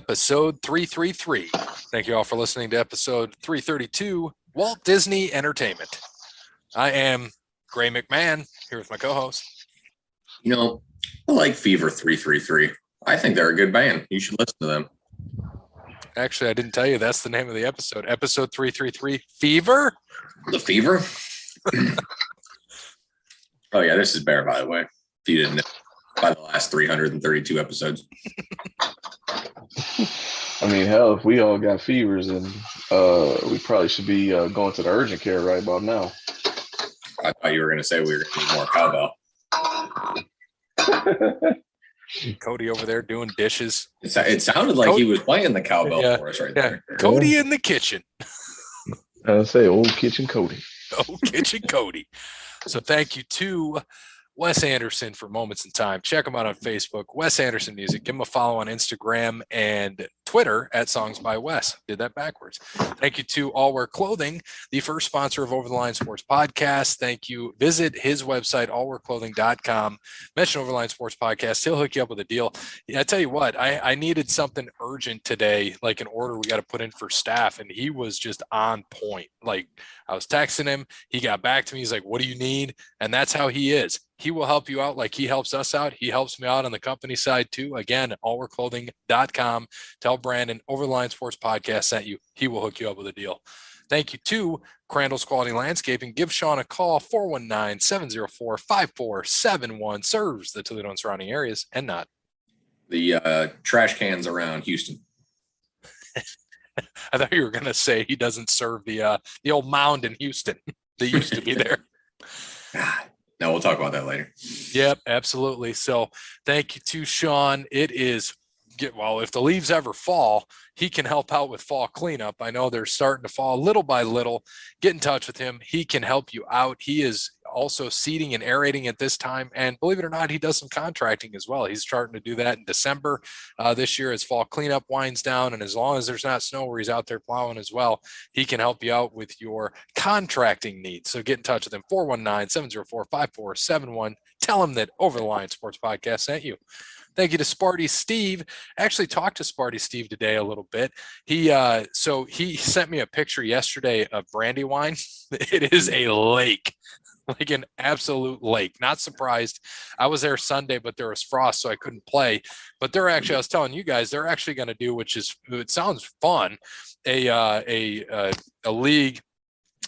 episode 333. Thank you all for listening to episode 332, Walt Disney Entertainment. I am Gray McMahon, here with my co-host. I like Fever 333. I think they're a good band. You should listen to them. Actually, I didn't tell you that's the name of the episode. Episode 333, Fever? The Fever? Oh, yeah, this is Bear, by the way. If you didn't know, by the last 332 episodes. I mean, hell, if we all got fevers, then we probably should be going to the urgent care right about now. I thought you were going to say we were going to need more cowbell. Cody over there doing dishes. It sounded like he was playing the cowbell for us right there. Cody in the kitchen. I'll say old kitchen Cody. Old kitchen Cody. So thank you to Wes Anderson for Moments in Time. Check him out on Facebook, Wes Anderson Music. Give him a follow on Instagram and Twitter at Songs by Wes. Did that backwards. Thank you to All Wear Clothing, the first sponsor of Over the Line Sports Podcast. Thank you. Visit his website, allwearclothing.com. Mention Over the Line Sports Podcast. He'll hook you up with a deal. Yeah, I tell you what, I needed something urgent today, like an order we got to put in for staff, and he was just on point. Like, I was texting him. He got back to me. He's like, what do you need? And that's how he is. He will help you out like he helps us out. He helps me out on the company side too. Again, allwearclothing.com. Tell Brandon Over the Line Sports Podcast sent you. He will hook you up with a deal. Thank you to Crandall's Quality Landscaping. Give Sean a call, 419-704-5471. Serves the Toledo and surrounding areas and not. The trash cans around Houston. I thought you were going to say he doesn't serve the old mound in Houston that used to be there. No, we'll talk about that later. Yep, absolutely. So thank you to Sean. It is, if the leaves ever fall, he can help out with fall cleanup. I know they're starting to fall little by little. Get in touch with him. He can help you out. He is also seeding and aerating at this time. And believe it or not, he does some contracting as well. He's starting to do that in December this year as fall cleanup winds down. And as long as there's not snow where he's out there plowing as well, he can help you out with your contracting needs. So get in touch with him, 419-704-5471. Tell him that Over the Line Sports Podcast sent you. Thank you to Sparty Steve. Actually talked to Sparty Steve today a little bit. He sent me a picture yesterday of Brandywine. It is a lake, like an absolute lake. Not surprised. I was there Sunday, but there was frost, so I couldn't play. But they're actually, I was telling you guys, they're actually going to do, which is, it sounds fun, a league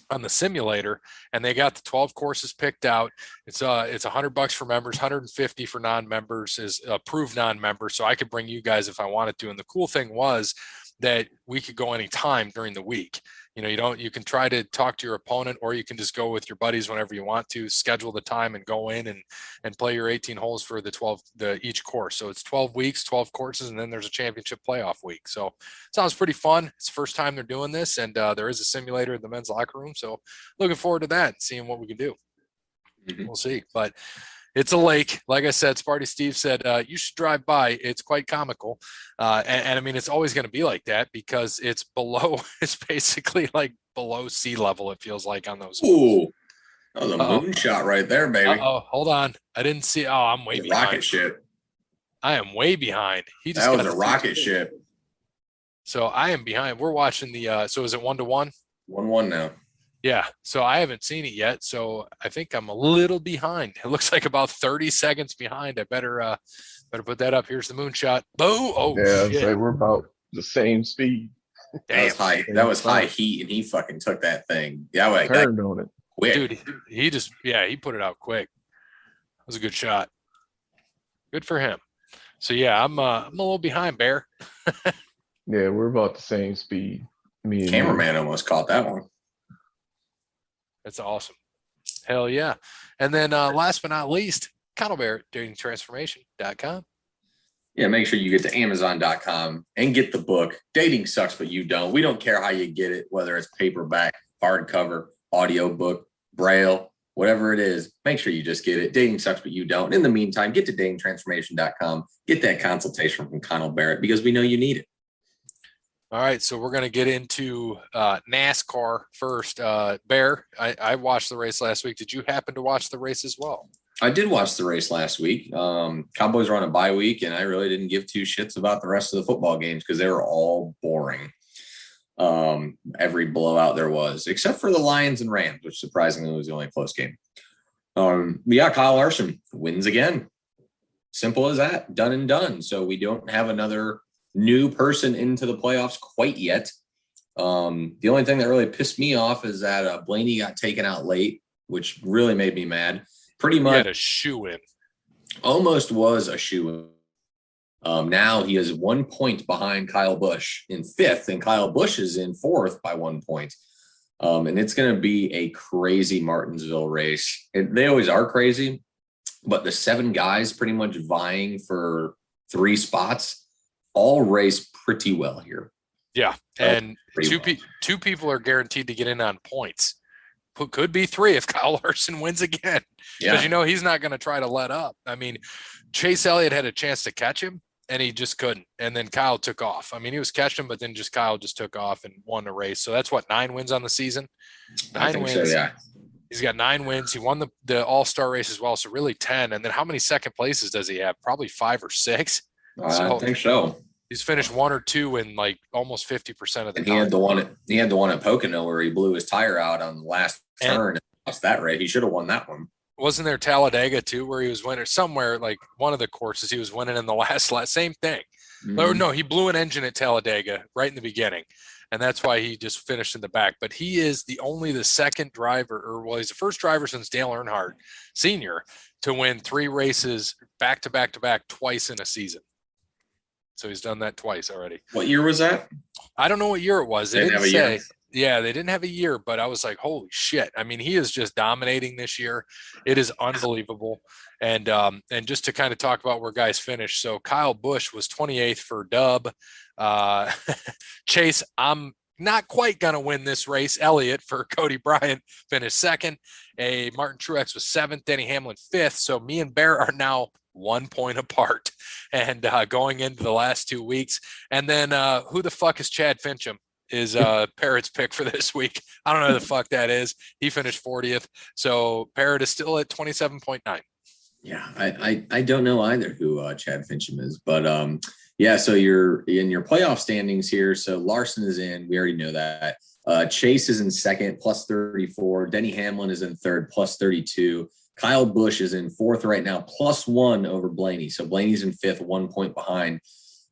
on the simulator, and they got the 12 courses picked out. It's $100 for members, $150 for non-members, is approved non-members. So I could bring you guys if I wanted to. And the cool thing was that we could go anytime during the week. You can try to talk to your opponent, or you can just go with your buddies whenever you want to, schedule the time and go in and play your 18 holes for each course. So it's 12 weeks, 12 courses, and then there's a championship playoff week. So sounds pretty fun. It's the first time they're doing this, and there is a simulator in the men's locker room. So looking forward to that and seeing what we can do. Mm-hmm. We'll see. But it's a lake. Like I said, Sparty Steve said, you should drive by. It's quite comical. And I mean, it's always going to be like that because it's basically like below sea level, it feels like on those. Ooh, that was a moonshot right there, baby. Oh, hold on. I didn't see. Oh, I'm way behind. Rocket ship. I am way behind. That was a rocket ship. So I am behind. We're watching so is it 1-1? 1-1 now. Yeah, so I haven't seen it yet, so I think I'm a little behind. It looks like about 30 seconds behind. I better put that up. Here's the moonshot. Boom! Oh, yeah, so we're about the same speed. That was high heat, and he fucking took that thing. Yeah, like turned on it. Quick. Dude, he put it out quick. That was a good shot. Good for him. So yeah, I'm a little behind, Bear. Yeah, we're about the same speed. Cameraman almost caught that one. That's awesome. Hell yeah. And then last but not least, Connellbear, datingtransformation.com. Yeah, make sure you get to Amazon.com and get the book. Dating Sucks, But You Don't. We don't care how you get it, whether it's paperback, hardcover, audiobook, braille, whatever it is. Make sure you just get it. Dating Sucks, But You Don't. In the meantime, get to datingtransformation.com. Get that consultation from Connell Barrett because we know you need it. All right, so we're going to get into NASCAR first. Bear, I watched the race last week. Did you happen to watch the race as well? I did watch the race last week. Cowboys were on a bye week, and I really didn't give two shits about the rest of the football games because they were all boring. Every blowout there was, except for the Lions and Rams, which surprisingly was the only close game. Yeah, Kyle Larson wins again. Simple as that. Done and done. So we don't have another new person into the playoffs quite yet. The only thing that really pissed me off is that Blaney got taken out late, which really made me mad. Pretty much He had a shoe in. Almost was a shoe in. Now he is 1 point behind Kyle Busch in fifth, and Kyle Busch is in fourth by 1 point. And it's going to be a crazy Martinsville race. They always are crazy, but the 7 guys pretty much vying for 3 spots all race pretty well here. Yeah, and two people are guaranteed to get in on points. Could be 3 if Kyle Larson wins again, because he's not going to try to let up. I mean, Chase Elliott had a chance to catch him, and he just couldn't. And then Kyle took off. I mean, he was catching him, but then Kyle just took off and won the race. So that's 9 wins on the season. 9 wins. So, yeah. He's got 9 wins. He won the All-Star race as well, so really 10. And then how many second places does he have? Probably 5 or 6. I think so. He's finished 1 or 2 in like almost 50% of the time. He had the one at Pocono where he blew his tire out on the last turn and lost that race. He should have won that one. Wasn't there Talladega too, where he was winning somewhere, like one of the courses he was winning in the last same thing. Mm-hmm. Or no, he blew an engine at Talladega right in the beginning. And that's why he just finished in the back. But he is the second driver, he's the first driver since Dale Earnhardt Sr. to win 3 races back to back to back twice in a season. So he's done that twice already. What year was that? I don't know what year it was. They didn't say. Yeah, they didn't have a year, but I was like, holy shit. I mean, he is just dominating this year. It is unbelievable. And just to kind of talk about where guys finished. So Kyle Busch was 28th for dub. Chase, I'm not quite going to win this race. Elliott for Cody Bryant finished 2nd. Martin Truex was 7th. Denny Hamlin 5th. So me and Bear are now 1 point apart and going into the last 2 weeks. And then who the fuck is Chad Fincham is Parrott's pick for this week. I don't know who the fuck that is. He finished 40th. So Parrott is still at 27.9. Yeah, I don't know either who Chad Fincham is, but yeah, so you're in your playoff standings here. So Larson is in. We already know that. Chase is in 2nd, plus 34. Denny Hamlin is in 3rd, plus 32. Kyle Busch is in 4th right now, plus 1 over Blaney. So Blaney's in 5th, 1 point behind.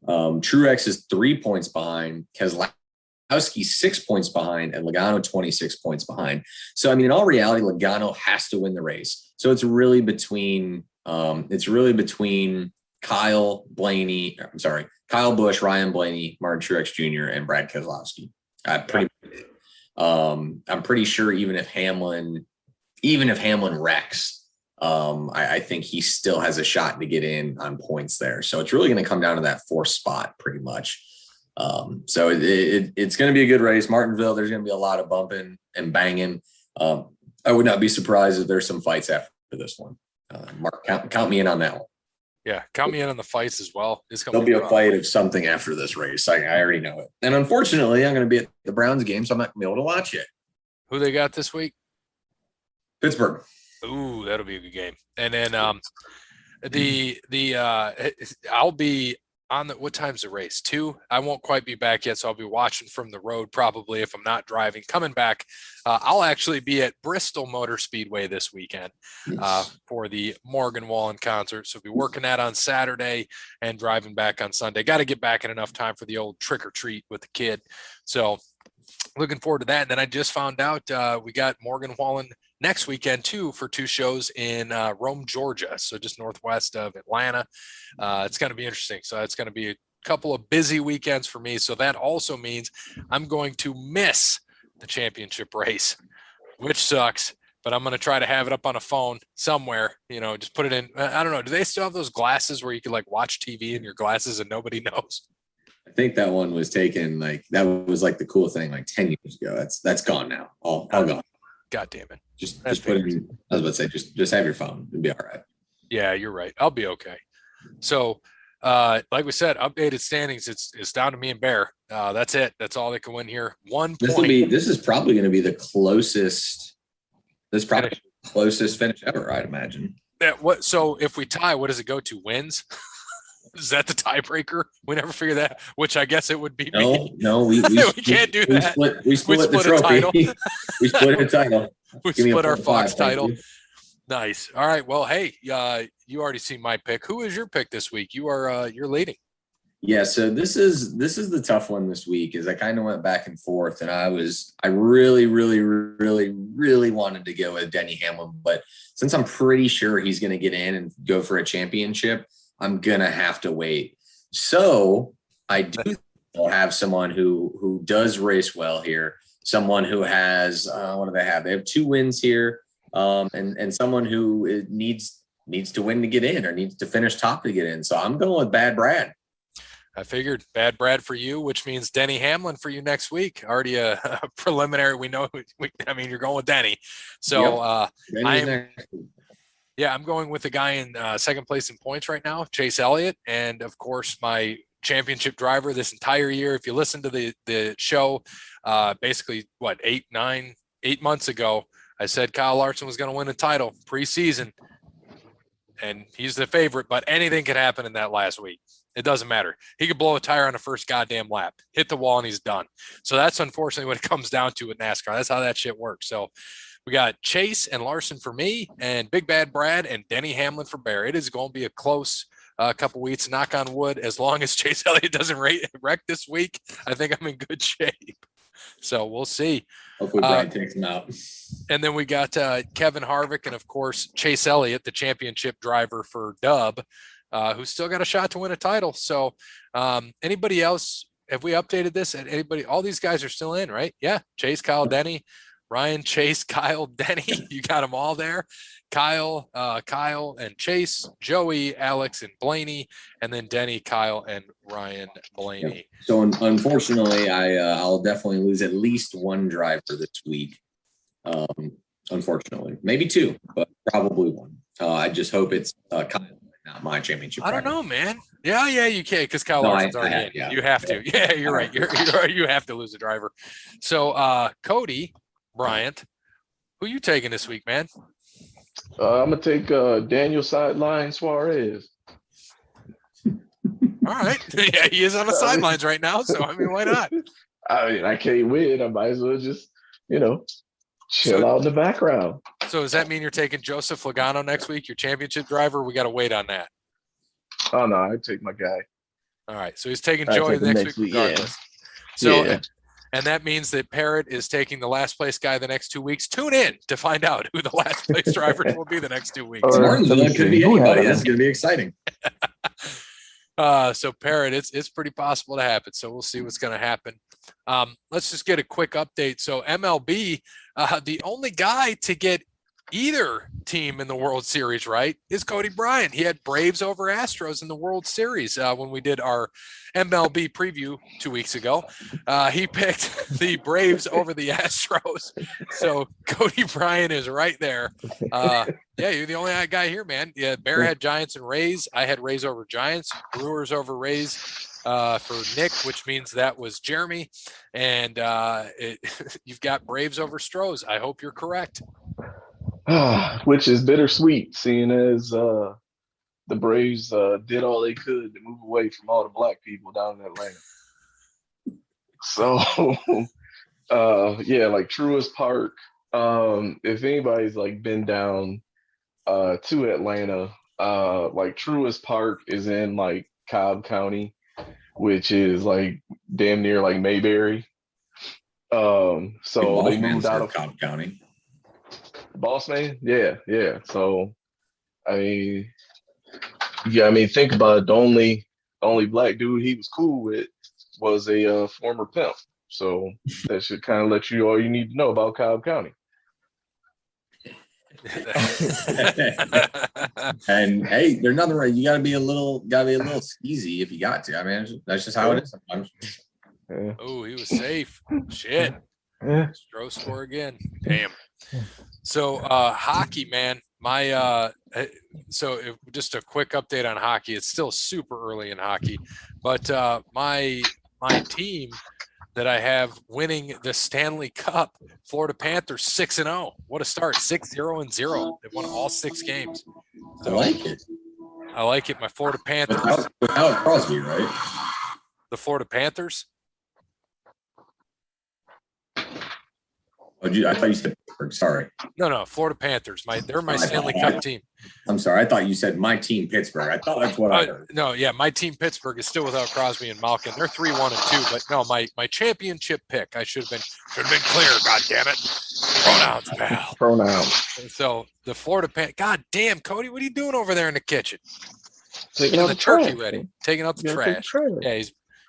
Truex is 3 points behind. Keselowski 6 points behind, and Logano 26 points behind. So, I mean, in all reality, Logano has to win the race. So it's really between Kyle Busch, Ryan Blaney, Martin Truex Jr., and Brad Keselowski. I'm pretty sure even if Hamlin wrecks, I think he still has a shot to get in on points there. So it's really going to come down to that 4th spot pretty much. So it's going to be a good race. Martinsville, there's going to be a lot of bumping and banging. I would not be surprised if there's some fights after this one. Mark, count me in on that one. Yeah, count me in on the fights as well. There'll be a fight of something after this race. I already know it. And unfortunately, I'm going to be at the Browns game, so I'm not going to be able to watch it. Who they got this week? Pittsburgh. Ooh, that'll be a good game. And then I'll be on what time's the race? 2. I won't quite be back yet, so I'll be watching from the road probably if I'm not driving. Coming back, I'll actually be at Bristol Motor Speedway this weekend for the Morgan Wallen concert. So I'll be working that on Saturday and driving back on Sunday. Got to get back in enough time for the old trick or treat with the kid. So looking forward to that. And then I just found out we got Morgan Wallen next weekend too for 2 shows in Rome, Georgia. So just northwest of Atlanta. It's going to be interesting. So it's going to be a couple of busy weekends for me. So that also means I'm going to miss the championship race, which sucks, but I'm going to try to have it up on a phone somewhere, just put it in. I don't know. Do they still have those glasses where you could like watch TV in your glasses and nobody knows? I think that one was taken that was like the cool thing like 10 years ago. That's gone now. All gone. God damn it. Just put it in, I was about to say, just have your phone. It'll be all right. Yeah, you're right. I'll be okay. So, like we said, updated standings. It's down to me and Bear. That's it. That's all they can win here. 1 point. This is probably going to be the closest. Closest finish ever, I'd imagine. So if we tie, what does it go to? Wins? Is that the tiebreaker? We never figure that. Which I guess it would be me. No, we can't do that. We split the a title. trophy. We split a title. We Give me a split our 4-5, Fox thank title. you. Nice. All right. Well, hey, you already seen my pick. Who is your pick this week? You're leading. Yeah, so this is the tough one this week. Is I kind of went back and forth, and I really wanted to go with Denny Hamlin, but since I'm pretty sure he's going to get in and go for a championship, I'm gonna have to wait. So I do have someone who does race well here. Someone who has what do they have? They have 2 wins here, and someone who needs to win to get in or needs to finish top to get in. So I'm going with Bad Brad. I figured Bad Brad for you, which means Denny Hamlin for you next week. Already a preliminary. We know. You're going with Denny. So Yep. I'm going with the guy in second place in points right now, Chase Elliott, and of course my championship driver this entire year. If you listen to the show, basically 8 months ago, I said Kyle Larson was going to win a title preseason, and he's the favorite. But anything could happen in that last week. It doesn't matter. He could blow a tire on the first goddamn lap, hit the wall, and he's done. So that's unfortunately what it comes down to with NASCAR. That's how that shit works. So we got Chase and Larson for me, and Big Bad Brad and Denny Hamlin for Bear. It is going to be a close couple weeks, knock on wood. As long as Chase Elliott doesn't wreck this week, I think I'm in good shape. So we'll see. Hopefully Brad takes him out. And then we got Kevin Harvick and, of course, Chase Elliott, the championship driver for Dub, who's still got a shot to win a title. So anybody else, have we updated this? Anybody? All these guys are still in, right? Yeah. Chase, Kyle, Denny, Ryan, Chase, Kyle, Denny. You got them all there. Kyle and Chase, Joey, Alex, and Blaney, and then Denny, Kyle, and Ryan Blaney. Yep. So unfortunately, I'll definitely lose at least one driver this week. Unfortunately, maybe 2, but probably 1. I just hope it's Kyle, not my championship. I don't know, man. Yeah, you can, because Kyle Larson's already in. Yeah. You have to. Yeah, you're right. You're right. You have to lose a driver. So, Cody Bryant, who you taking this week, man? I'm gonna take Daniel Sideline Suarez. All right. Yeah, he is on the sidelines right now. So I mean, why not? I mean, I can't win. I might as well just, chill out in the background. So does that mean you're taking Joseph Logano next week, your championship driver? We got to wait on that. Oh no, I take my guy. All right. So he's taking Joey next week regardless. Yeah. So and that means that Parrott is taking the last place guy the next 2 weeks. Tune in to find out who the last place drivers will be the next 2 weeks. Martinsville could be anybody. That's going to be exciting. So Parrott, it's pretty possible to happen. So we'll see what's going to happen. Let's just get a quick update. So MLB, the only guy to get either team in the World Series right is Cody Bryant. He had Braves over Astros in the World Series when we did our MLB preview 2 weeks ago. He picked the Braves over the Astros. So Cody Bryant is right there. You're the only guy here, man. Yeah, Bear had Giants and Rays. I had Rays over Giants, Brewers over Rays for Nick, which means that was Jeremy. And you've got Braves over Stros. I hope you're correct. Which is bittersweet, seeing as the Braves did all they could to move away from all the black people down in Atlanta. So, like Truist Park. If anybody's been down to Atlanta, like Truist Park is in Cobb County, which is damn near Mayberry. So they moved out of Cobb County. Boss man, yeah. So, think about it. The only black dude he was cool with was a former pimp. So that should kind of let you all you need to know about Cobb County. And hey, there's nothing right. You gotta be a little skeezy if you got to. I mean, that's just how it is sometimes. Yeah. Oh, he was safe. Shit. Yeah. Stro score again. Damn. So hockey, man. Just a quick update on hockey. It's still super early in hockey, but my team that I have winning the Stanley Cup, Florida Panthers 6-0. What a start! 6-0-0. They've won all 6 games. I like it. I like it. My Florida Panthers. Without Crosby, right? The Florida Panthers. Oh, I thought you said Pittsburgh. Sorry. No, Florida Panthers. They're my Stanley Cup team. I'm sorry. I thought you said my team, Pittsburgh. I thought that's what I heard. No, yeah, my team, Pittsburgh, is still without Crosby and Malkin. They're 3-1-2, but no, my championship pick. I should have been clear. God damn it. Pronouns, pal. Pronouns. So the Florida Panthers. God damn, Cody, what are you doing over there in the kitchen? Taking out the turkey ready, taking out the trash.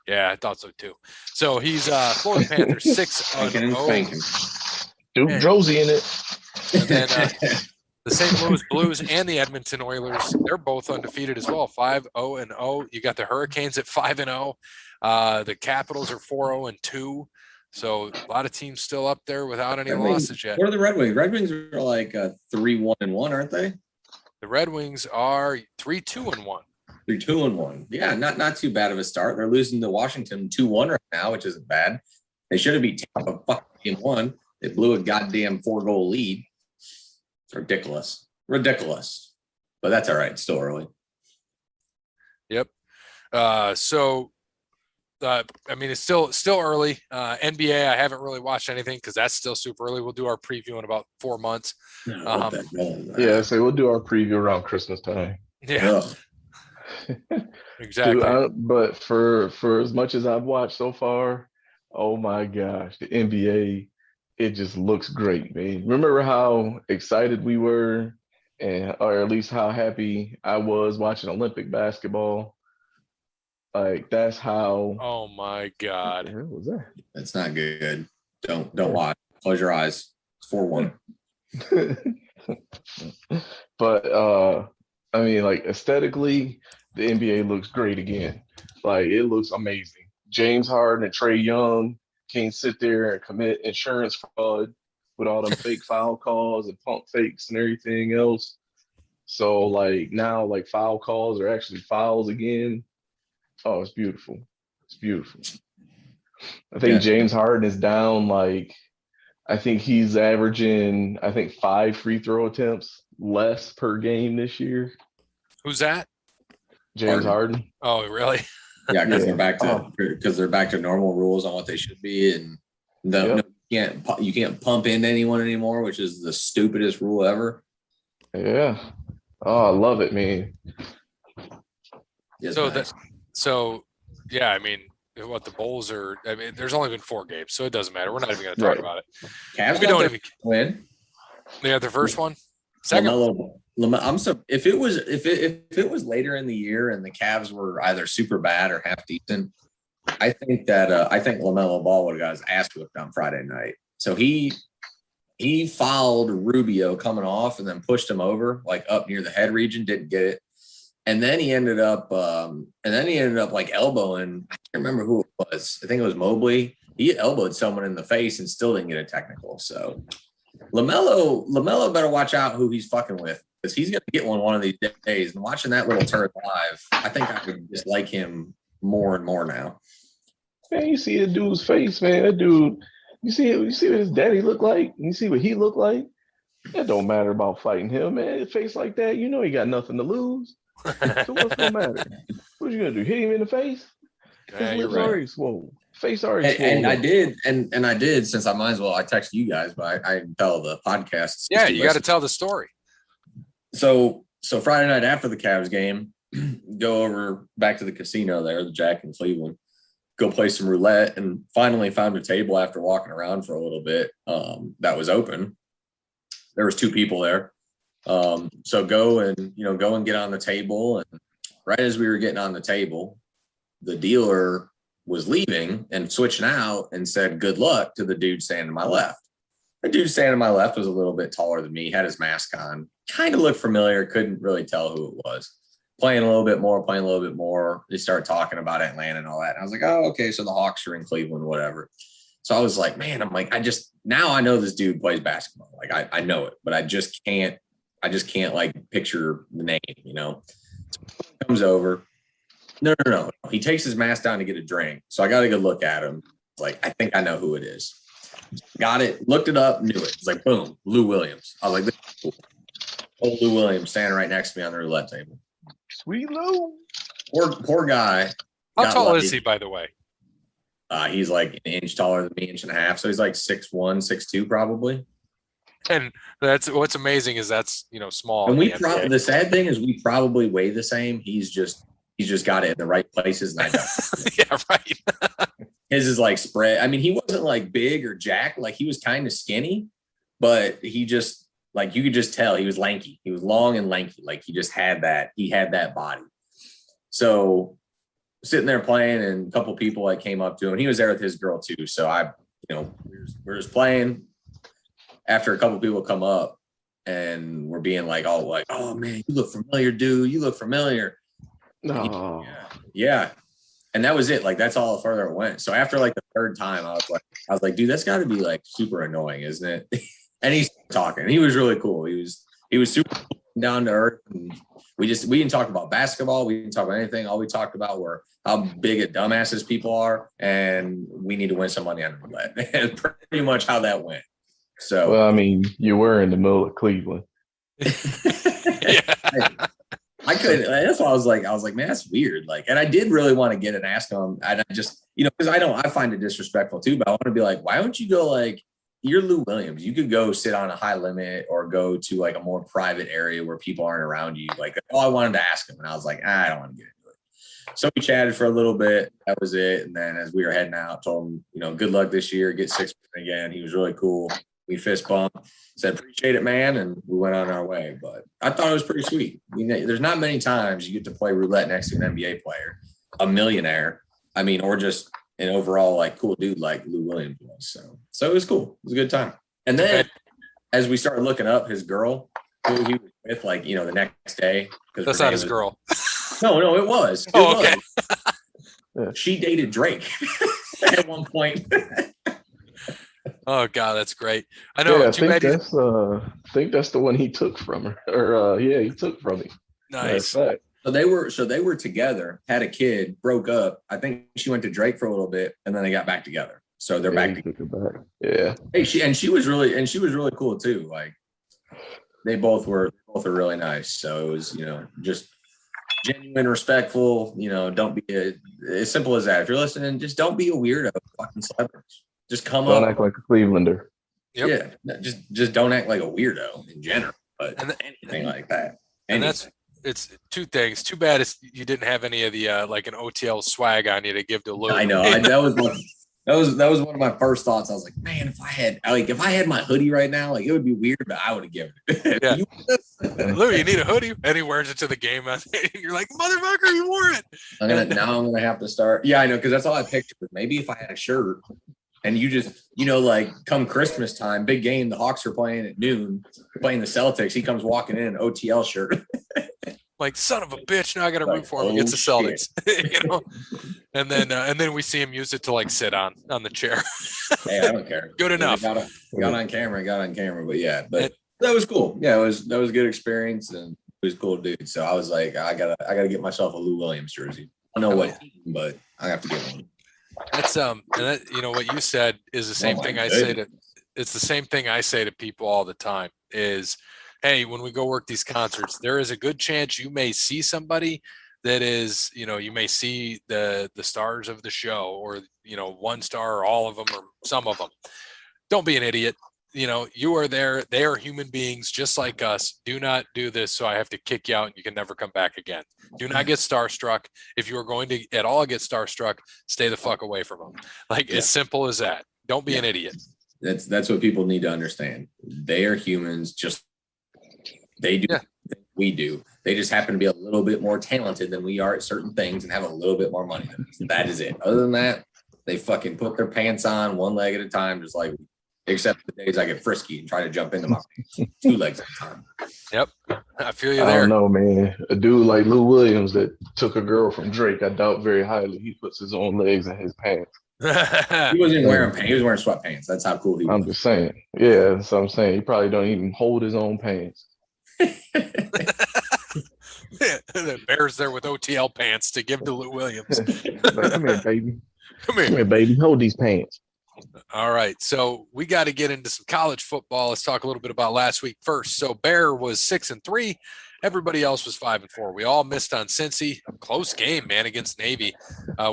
Yeah, I thought so too. So he's Florida Panthers 6-0. Duke Josie in it. And then the St. Louis Blues and the Edmonton Oilers, they're both undefeated as well, 5-0. You got the Hurricanes at 5-0. The Capitals are 4-0-2. So a lot of teams still up there without any losses yet. What are the Red Wings? Red Wings are like 3-1-1, aren't they? The Red Wings are 3-2-1. 3-2-1. Yeah, not too bad of a start. They're losing to Washington 2-1 right now, which isn't bad. They should have beat Tampa fucking 1. They blew a goddamn 4-goal lead. Ridiculous. But that's all right. Still early. Yep. I mean, it's still early. NBA, I haven't really watched anything because that's still super early. We'll do our preview in about 4 months. So we'll do our preview around Christmas time. Yeah. Exactly. Dude, but for as much as I've watched so far, oh my gosh, the NBA, it just looks great, man. Remember how excited we were, or at least how happy I was watching Olympic basketball? Like that's how. Oh my God! What was that? That's not good. Don't watch. Close your eyes. It's 4-1. But I mean, like aesthetically, the NBA looks great again. Like it looks amazing. James Harden and Trae Young can't sit there and commit insurance fraud with all them fake foul calls and pump fakes and everything else. So like now, like foul calls are actually fouls again. Oh, it's beautiful. It's beautiful. I think James Harden is down I think he's averaging 5 free throw attempts less per game this year. Who's that? James Harden. Oh, really? Yeah, because they're back to normal rules on what they should be, and you can't pump into anyone anymore, which is the stupidest rule ever. Yeah. Oh, I love it, man. So yeah, I mean, what the Bulls are. I mean, there's only been 4 games, so it doesn't matter. We're not even going to talk about it. Cavs we don't even win. They got their first one. Second. If it was later in the year and the Cavs were either super bad or half decent, I think LaMelo Ball would have got his ass whipped on Friday night. So he fouled Rubio coming off and then pushed him over like up near the head region, didn't get it. And then he ended up like elbowing. I can't remember who it was. I think it was Mobley. He elbowed someone in the face and still didn't get a technical. So LaMelo better watch out who he's fucking with, because he's gonna get one of these days. And watching that little turd live, I think I could just like him more and more now. Man, you see a dude's face, man. That dude, you see what his daddy look like? You see what he look like? That don't matter about fighting him, man. A face like that, you know he got nothing to lose. So what's gonna matter? What you gonna do? Hit him in the face? His lips already swole. Face already swole. And I did, since I might as well. I texted you guys, but I tell the podcast. Yeah, you got to tell the story. So Friday night after the Cavs game, go over back to the casino there, the Jack in Cleveland, go play some roulette, and finally found a table after walking around for a little bit that was open. There was 2 people there. So go and get on the table. And right as we were getting on the table, the dealer was leaving and switching out and said, "Good luck" to the dude standing to my left. The dude standing to my left was a little bit taller than me, had his mask on, kind of looked familiar, couldn't really tell who it was. Playing a little bit more. They started talking about Atlanta and all that. And I was like, oh, okay, so the Hawks are in Cleveland, whatever. So I was like, man, now I know this dude plays basketball. Like I know it, but I just can't like picture the name, So he comes over. No. He takes his mask down to get a drink. So I got a good look at him. Like, I think I know who it is. Got it, looked it up, knew it. It's like, boom, Lou Williams. I was like, this is cool. Old Lou Williams standing right next to me on the roulette table. Sweet Lou. Poor guy. How tall is he, by the way? He's like an inch taller than me, inch and a half. So he's like 6'1", 6'2", probably. And that's what's amazing is that's small. And the sad thing is we probably weigh the same. He's just got it in the right places, and I don't. Yeah, right. His is like spread. I mean, he wasn't like big or jacked. Like he was kind of skinny, but he just like you could just tell he was lanky. He was long and lanky. Like he just had that. He had that body. So sitting there playing, and a couple people like came up to him. He was there with his girl too. So we're just playing. After a couple people come up, and we're being like, oh man, you look familiar, dude. You look familiar. No. Yeah. And that was it. Like, that's all further it went. So after like the third time, I was like, dude, that's got to be like super annoying, isn't it? And he's talking. He was really cool. He was super down to earth. And we didn't talk about basketball. We didn't talk about anything. All we talked about were how big of dumbasses people are, and we need to win some money on the roulette. That's pretty much how that went. So, well, I mean, you were in the middle of Cleveland. Yeah. I couldn't. That's why I was like, man, that's weird. Like, and I did really want to get and ask him. And I just, because I find it disrespectful too. But I want to be like, why don't you go like, you're Lou Williams. You could go sit on a high limit or go to like a more private area where people aren't around you. Like, I wanted to ask him, and I was like, I don't want to get into it. So we chatted for a little bit. That was it. And then as we were heading out, told him, good luck this year. Get 6 again. He was really cool. We fist bumped, said, appreciate it, man. And we went on our way. But I thought it was pretty sweet. There's not many times you get to play roulette next to an NBA player, a millionaire. I mean, or just an overall like cool dude like Lou Williams was. So it was cool. It was a good time. And then as we started looking up his girl, who he was with, like, the next day. That's not his girl. No, it was. Okay. She dated Drake at one point. Oh God, that's great. I know. Yeah, I think that's the one he took from her. Or he took from him. Nice. So they were together, had a kid, broke up. I think she went to Drake for a little bit, and then they got back together. So they're back together. Yeah. Hey, she was really cool too. Like they both were really nice. So it was, just genuine, respectful. Don't be as simple as that. If you're listening, just don't be a weirdo. Fucking celebrities. Just come don't act like a Clevelander. Yep. Yeah, just don't act like a weirdo in general, but anything like that. And it's two things. Too bad you didn't have any of the like an OTL swag on you to give to Lou. I know. That was one of my first thoughts. I was like, man, if I had my hoodie right now, like it would be weird, but I would have given it. Yeah. Lou, you need a hoodie, and he wears it to the game. And you're like, motherfucker, you wore it. I'm gonna have to start. Yeah, I know, because that's all I pictured. Maybe if I had a shirt. And you just, like come Christmas time, big game, the Hawks are playing at noon, playing the Celtics. He comes walking in an OTL shirt. Like, son of a bitch, now I got to root for him against the Celtics. And then we see him use it to like sit on the chair. Hey, I don't care. Good enough. Got on camera, but yeah, but that was cool. Yeah, that was a good experience, and he was a cool dude. So I was like, I gotta get myself a Lou Williams jersey. I don't know what team, but I have to get one. That's and that, what you said is the same thing I say it's the same thing I say to people all the time is, hey, when we go work these concerts, there is a good chance you may see somebody that is, you may see the stars of the show, or, one star, or all of them, or some of them. Don't be an idiot. You are there. They are human beings just like us. Do not do this so I have to kick you out and you can never come back again. Do not get starstruck. If you are going to at all get starstruck, stay the fuck away from them. Like, as simple as that. Don't be an idiot. That's what people need to understand. They are humans, just they do we do. They just happen to be a little bit more talented than we are at certain things and have a little bit more money than us. That is it. Other than that, they fucking put their pants on one leg at a time, just like, except the days I get frisky and try to jump into my pants, 2 legs at a time. Yep. I feel you there. I don't know, man. A dude like Lou Williams that took a girl from Drake, I doubt very highly he puts his own legs in his pants. He wasn't even wearing pants. He was wearing sweatpants. That's how cool he was. I'm just saying. Yeah, that's what I'm saying. He probably don't even hold his own pants. The Bears there with OTL pants to give to Lou Williams. Like, come here, baby. Come here. Come here, baby. Hold these pants. All right. So we got to get into some college football. Let's talk a little bit about last week first. So Bear was 6-3. Everybody else was 5-4. We all missed on Cincy. A close game, man, against Navy.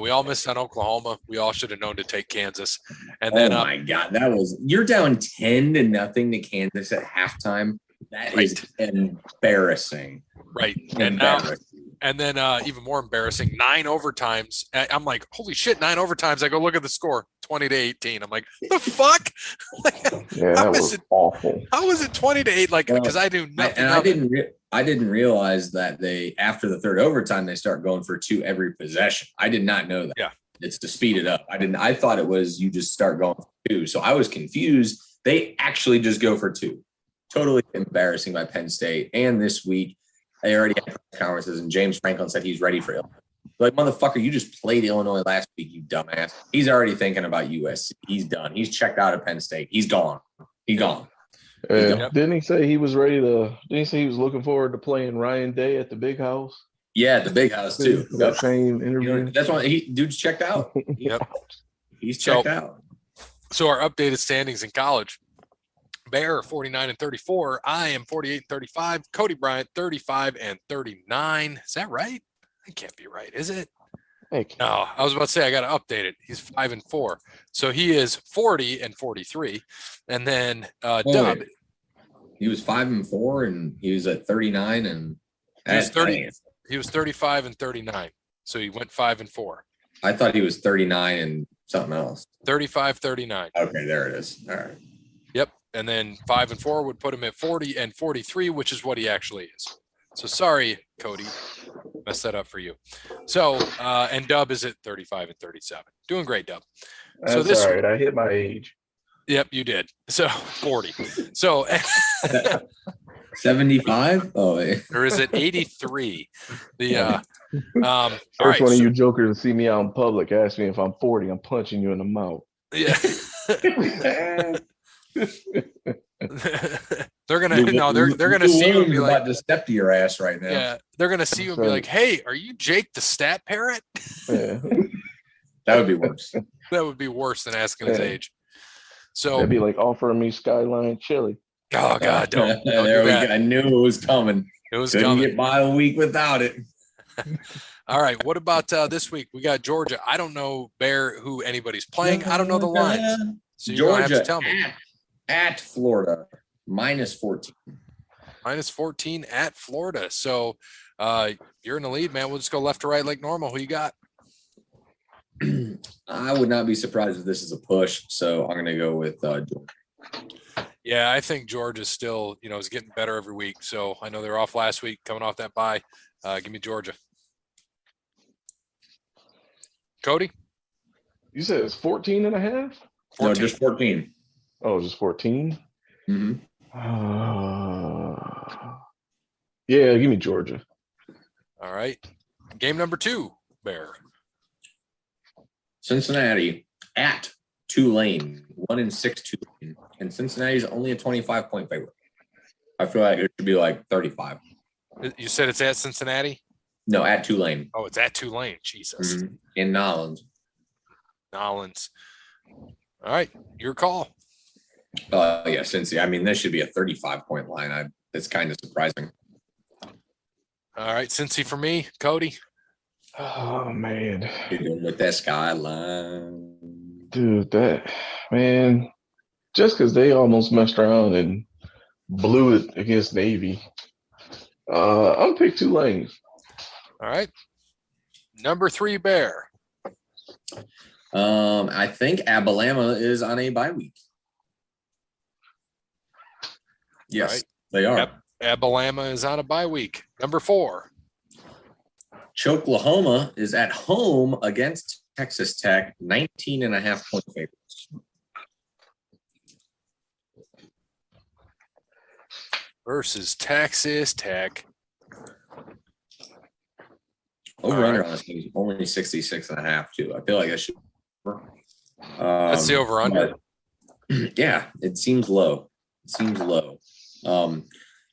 We all missed on Oklahoma. We all should have known to take Kansas. And then, my God, you're down 10-0 to Kansas at halftime. That is embarrassing. Right. And then even more embarrassing, 9 overtimes. I'm like, holy shit, 9 overtimes. I go look at the score, 20-18. I'm like, the fuck? Yeah, that was awful. How was it 20-8? Like, because I knew nothing. I didn't realize that after the third overtime, they start going for 2 every possession. I did not know that. Yeah. It's to speed it up. I thought it was you just start going for 2. So I was confused. They actually just go for 2. Totally embarrassing by Penn State. And this week, they already had press conferences, and James Franklin said he's ready for Illinois. Like, motherfucker, you just played Illinois last week, you dumbass. He's already thinking about USC. He's done. He's checked out of Penn State. He's gone. He's gone. Didn't he say he was ready to? Didn't he say he was looking forward to playing Ryan Day at the Big House? Yeah, the Big House too. That same interview. That's why dude's checked out. Yep, he's checked out. So our updated standings in college: Bear 49-34. I am 48-35. Cody Bryant 35-39. Is that right? That can't be right, is it? No, I was about to say I got to update it. He's 5-4, so he is 40-43, and then Dub. He was 5-4, and he was at 39, and he was 30. He was 35-39, so he went 5-4. I thought he was 39 and something else. 35-39. Okay, there it is. All right. Yep, and then 5-4 would put him at 40-43, which is what he actually is. So sorry, Cody, messed that up for you. So and Dub is at 35-37. Doing great, Dub. That's so this, all right. I hit my age. Yep, you did. So 40. So 75. Oh, or is it 83? The first one of you jokers to see me out in public ask me if I'm 40. I'm punching you in the mouth. Yeah. They're gonna see you and be like, about to step to your ass right now. Yeah, they're gonna see you and be like, "Hey, are you Jake the Stat Parrot?" Yeah. That would be worse. That would be worse than asking his age. So that'd be like offering me Skyline chili. Oh God, don't there do we that. go. I knew it was coming. It was Couldn't coming. get by a week without it. All right. What about this week? We got Georgia. I don't know, Bear, who anybody's playing. I don't know the lines. So you're gonna have to tell me. At Florida, -14. -14 at Florida. So you're in the lead, man. We'll just go left to right like normal. Who you got? I would not be surprised if this is a push. So I'm going to go with Georgia. Yeah, I think Georgia still, is getting better every week. So I know they're off last week, coming off that bye. Give me Georgia. Cody? You said it's 14 and a half? 14. No, just 14. Oh, just 14? Mm-hmm. Yeah, give me Georgia. All right. Game number 2, Bear. Cincinnati at Tulane, 1-6 Tulane. And Cincinnati's only a 25-point favorite. I feel like it should be like 35. You said it's at Cincinnati? No, at Tulane. Oh, it's at Tulane. Jesus. Mm-hmm. In Nolens. All right. Your call. Yeah, Cincy. I mean, this should be a 35-point line. It's kind of surprising. All right, Cincy for me. Cody? Oh, man. You're doing with that skyline. Dude, just because they almost messed around and blew it against Navy, I'll pick Tulane. All right. Number 3, Bear. I think Alabama is on a bye week. Yes, right. They are. Alabama is on a bye week. Number 4. Choklahoma is at home against Texas Tech, 19.5-point favorites. Versus Texas Tech. Over under on this game is only 66.5 too. I feel like I should. That's the over under. Yeah, it seems low.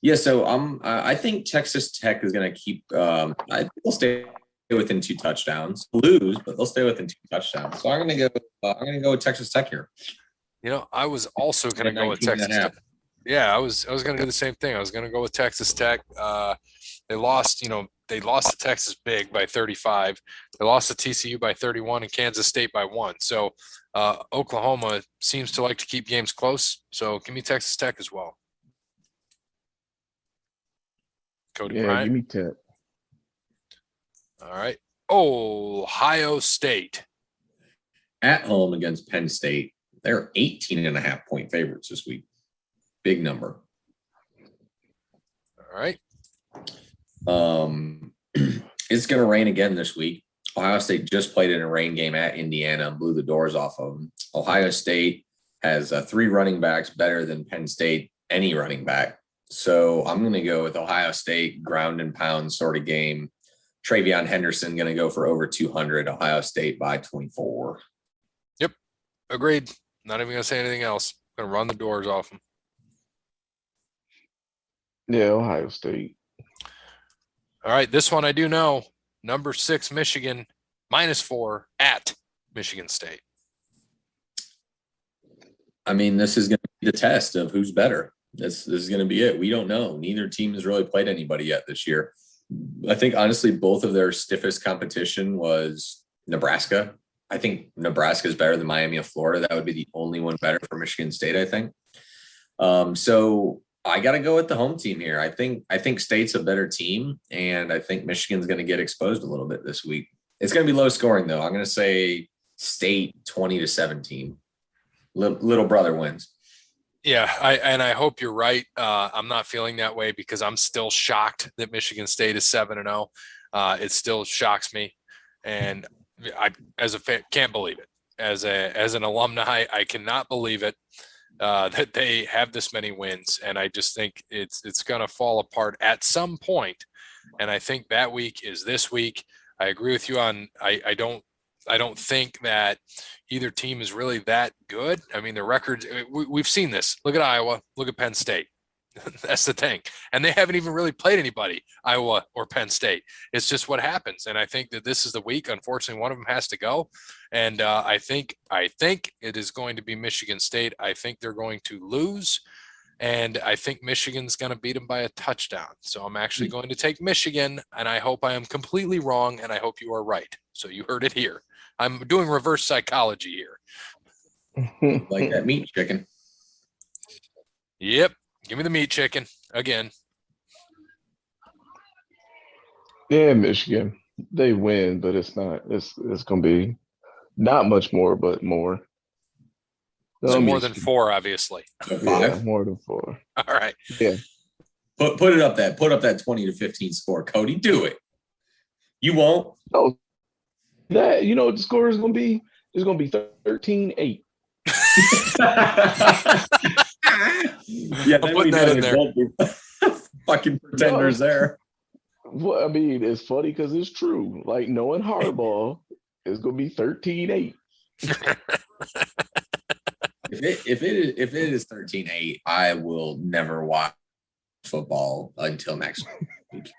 Yeah, so I think Texas Tech is going to keep. I think they'll stay within 2 touchdowns. Lose, but they'll stay within 2 touchdowns. So I'm gonna go. I'm gonna go with Texas Tech here. I was also going to go with 19 and a Texas half. Tech. Yeah, I was going to do the same thing. I was going to go with Texas Tech. They lost, they lost to Texas big by 35. They lost to TCU by 31 and Kansas State by 1. So Oklahoma seems to like to keep games close. So give me Texas Tech as well. Cody Yeah, Bryant. give me Tech. All right. Ohio State. At home against Penn State. They're 18.5-point favorites this week. Big number. All right. It's going to rain again this week. Ohio State just played in a rain game at Indiana and blew the doors off of them. Ohio State has 3 running backs better than Penn State, any running back. So I'm going to go with Ohio State ground and pound sort of game. Travion Henderson going to go for over 200. Ohio State by 24. Yep. Agreed. Not even going to say anything else. Going to run the doors off them. Yeah, Ohio State. All right. This one I do know. Number 6, Michigan, -4 at Michigan State. I mean, this is going to be the test of who's better. This is going to be it. We don't know. Neither team has really played anybody yet this year. I think, honestly, both of their stiffest competition was Nebraska. I think Nebraska is better than Miami of Florida. That would be the only one better for Michigan State, I think. So I got to go with the home team here. I think State's a better team, and I think Michigan's going to get exposed a little bit this week. It's going to be low scoring, though. I'm going to say State 20-17. Little brother wins. Yeah, I hope you're right. I'm not feeling that way because I'm still shocked that Michigan State is 7-0. It still shocks me, and I, as a fan, can't believe it. As an alumni, I cannot believe it that they have this many wins, and I just think it's going to fall apart at some point. And I think that week is this week. I agree with you on. I don't think that either team is really that good. I mean, the records, we've seen this. Look at Iowa. Look at Penn State. That's the thing. And they haven't even really played anybody, Iowa or Penn State. It's just what happens. And I think that this is the week. Unfortunately, one of them has to go. And I think it is going to be Michigan State. I think they're going to lose. And I think Michigan's going to beat them by a touchdown. So I'm actually going to take Michigan, and I hope I am completely wrong, and I hope you are right. So you heard it here. I'm doing reverse psychology here. Like that meat chicken. Yep. Give me the meat chicken again. Yeah, Michigan. They win, but it's not. It's going to be not much more, but more. So more than 4, obviously. 5? Yeah, more than 4. All right. Yeah. Put it up that 20-15 score, Cody. Do it. You won't. No. That the score is going to be. It's going to be 13-8. Yeah, I'm putting that in there. Fucking pretenders there. Well, I mean, it's funny because it's true. Like knowing hardball, it's going to be 13-8. If it is 13-8, I will never watch football until next week.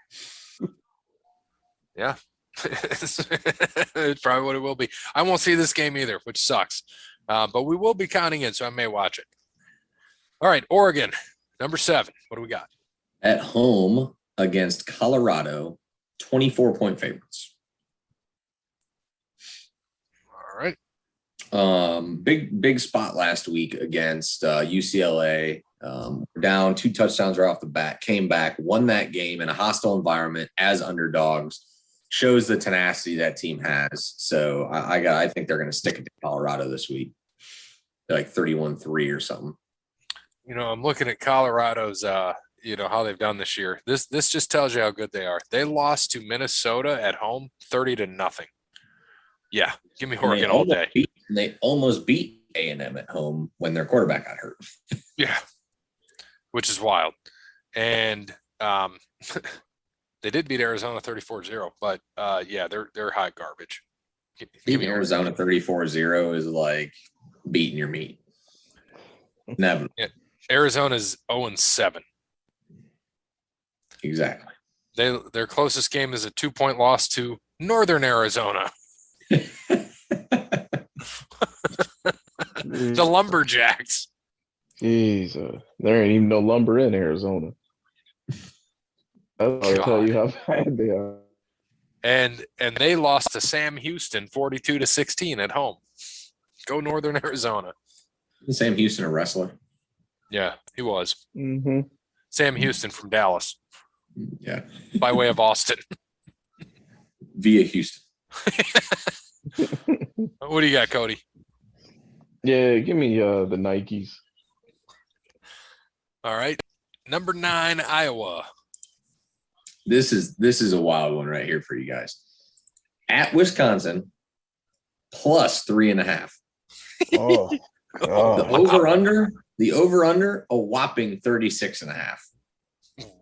Yeah. It's probably what it will be. I won't see this game either, which sucks. But we will be counting in, so I may watch it. All right, Oregon, number 7. What do we got? At home against Colorado, 24-point favorites. All right. Big spot last week against UCLA. Down 2 touchdowns right off the bat, came back, won that game in a hostile environment as underdogs. Shows the tenacity that team has. So I think they're going to stick it to Colorado this week. They're like 31-3 or something. I'm looking at Colorado's how they've done this year. This just tells you how good they are. They lost to Minnesota at home 30-0. Yeah, give me Oregon all day. They almost beat A&M at home when their quarterback got hurt. Yeah, which is wild. And they did beat Arizona 34-0, but yeah, they're hot garbage. Beating Arizona 34-0 is like beating your meat. Never. Yeah, Arizona's 0-7. Exactly. Their closest game is a 2-point loss to Northern Arizona. The Lumberjacks. Jesus, there ain't even no lumber in Arizona. I'll tell you how bad they are. And they lost to Sam Houston 42-16 at home. Go Northern Arizona. Sam Houston, a wrestler. Yeah, he was. Mm-hmm. Sam Houston from Dallas. Yeah. By way of Austin. Via Houston. What do you got, Cody? Yeah, give me the Nikes. All right. Number 9, Iowa. This is a wild one right here for you guys. At Wisconsin, plus 3.5. Oh, The God. over under, a whopping 36.5.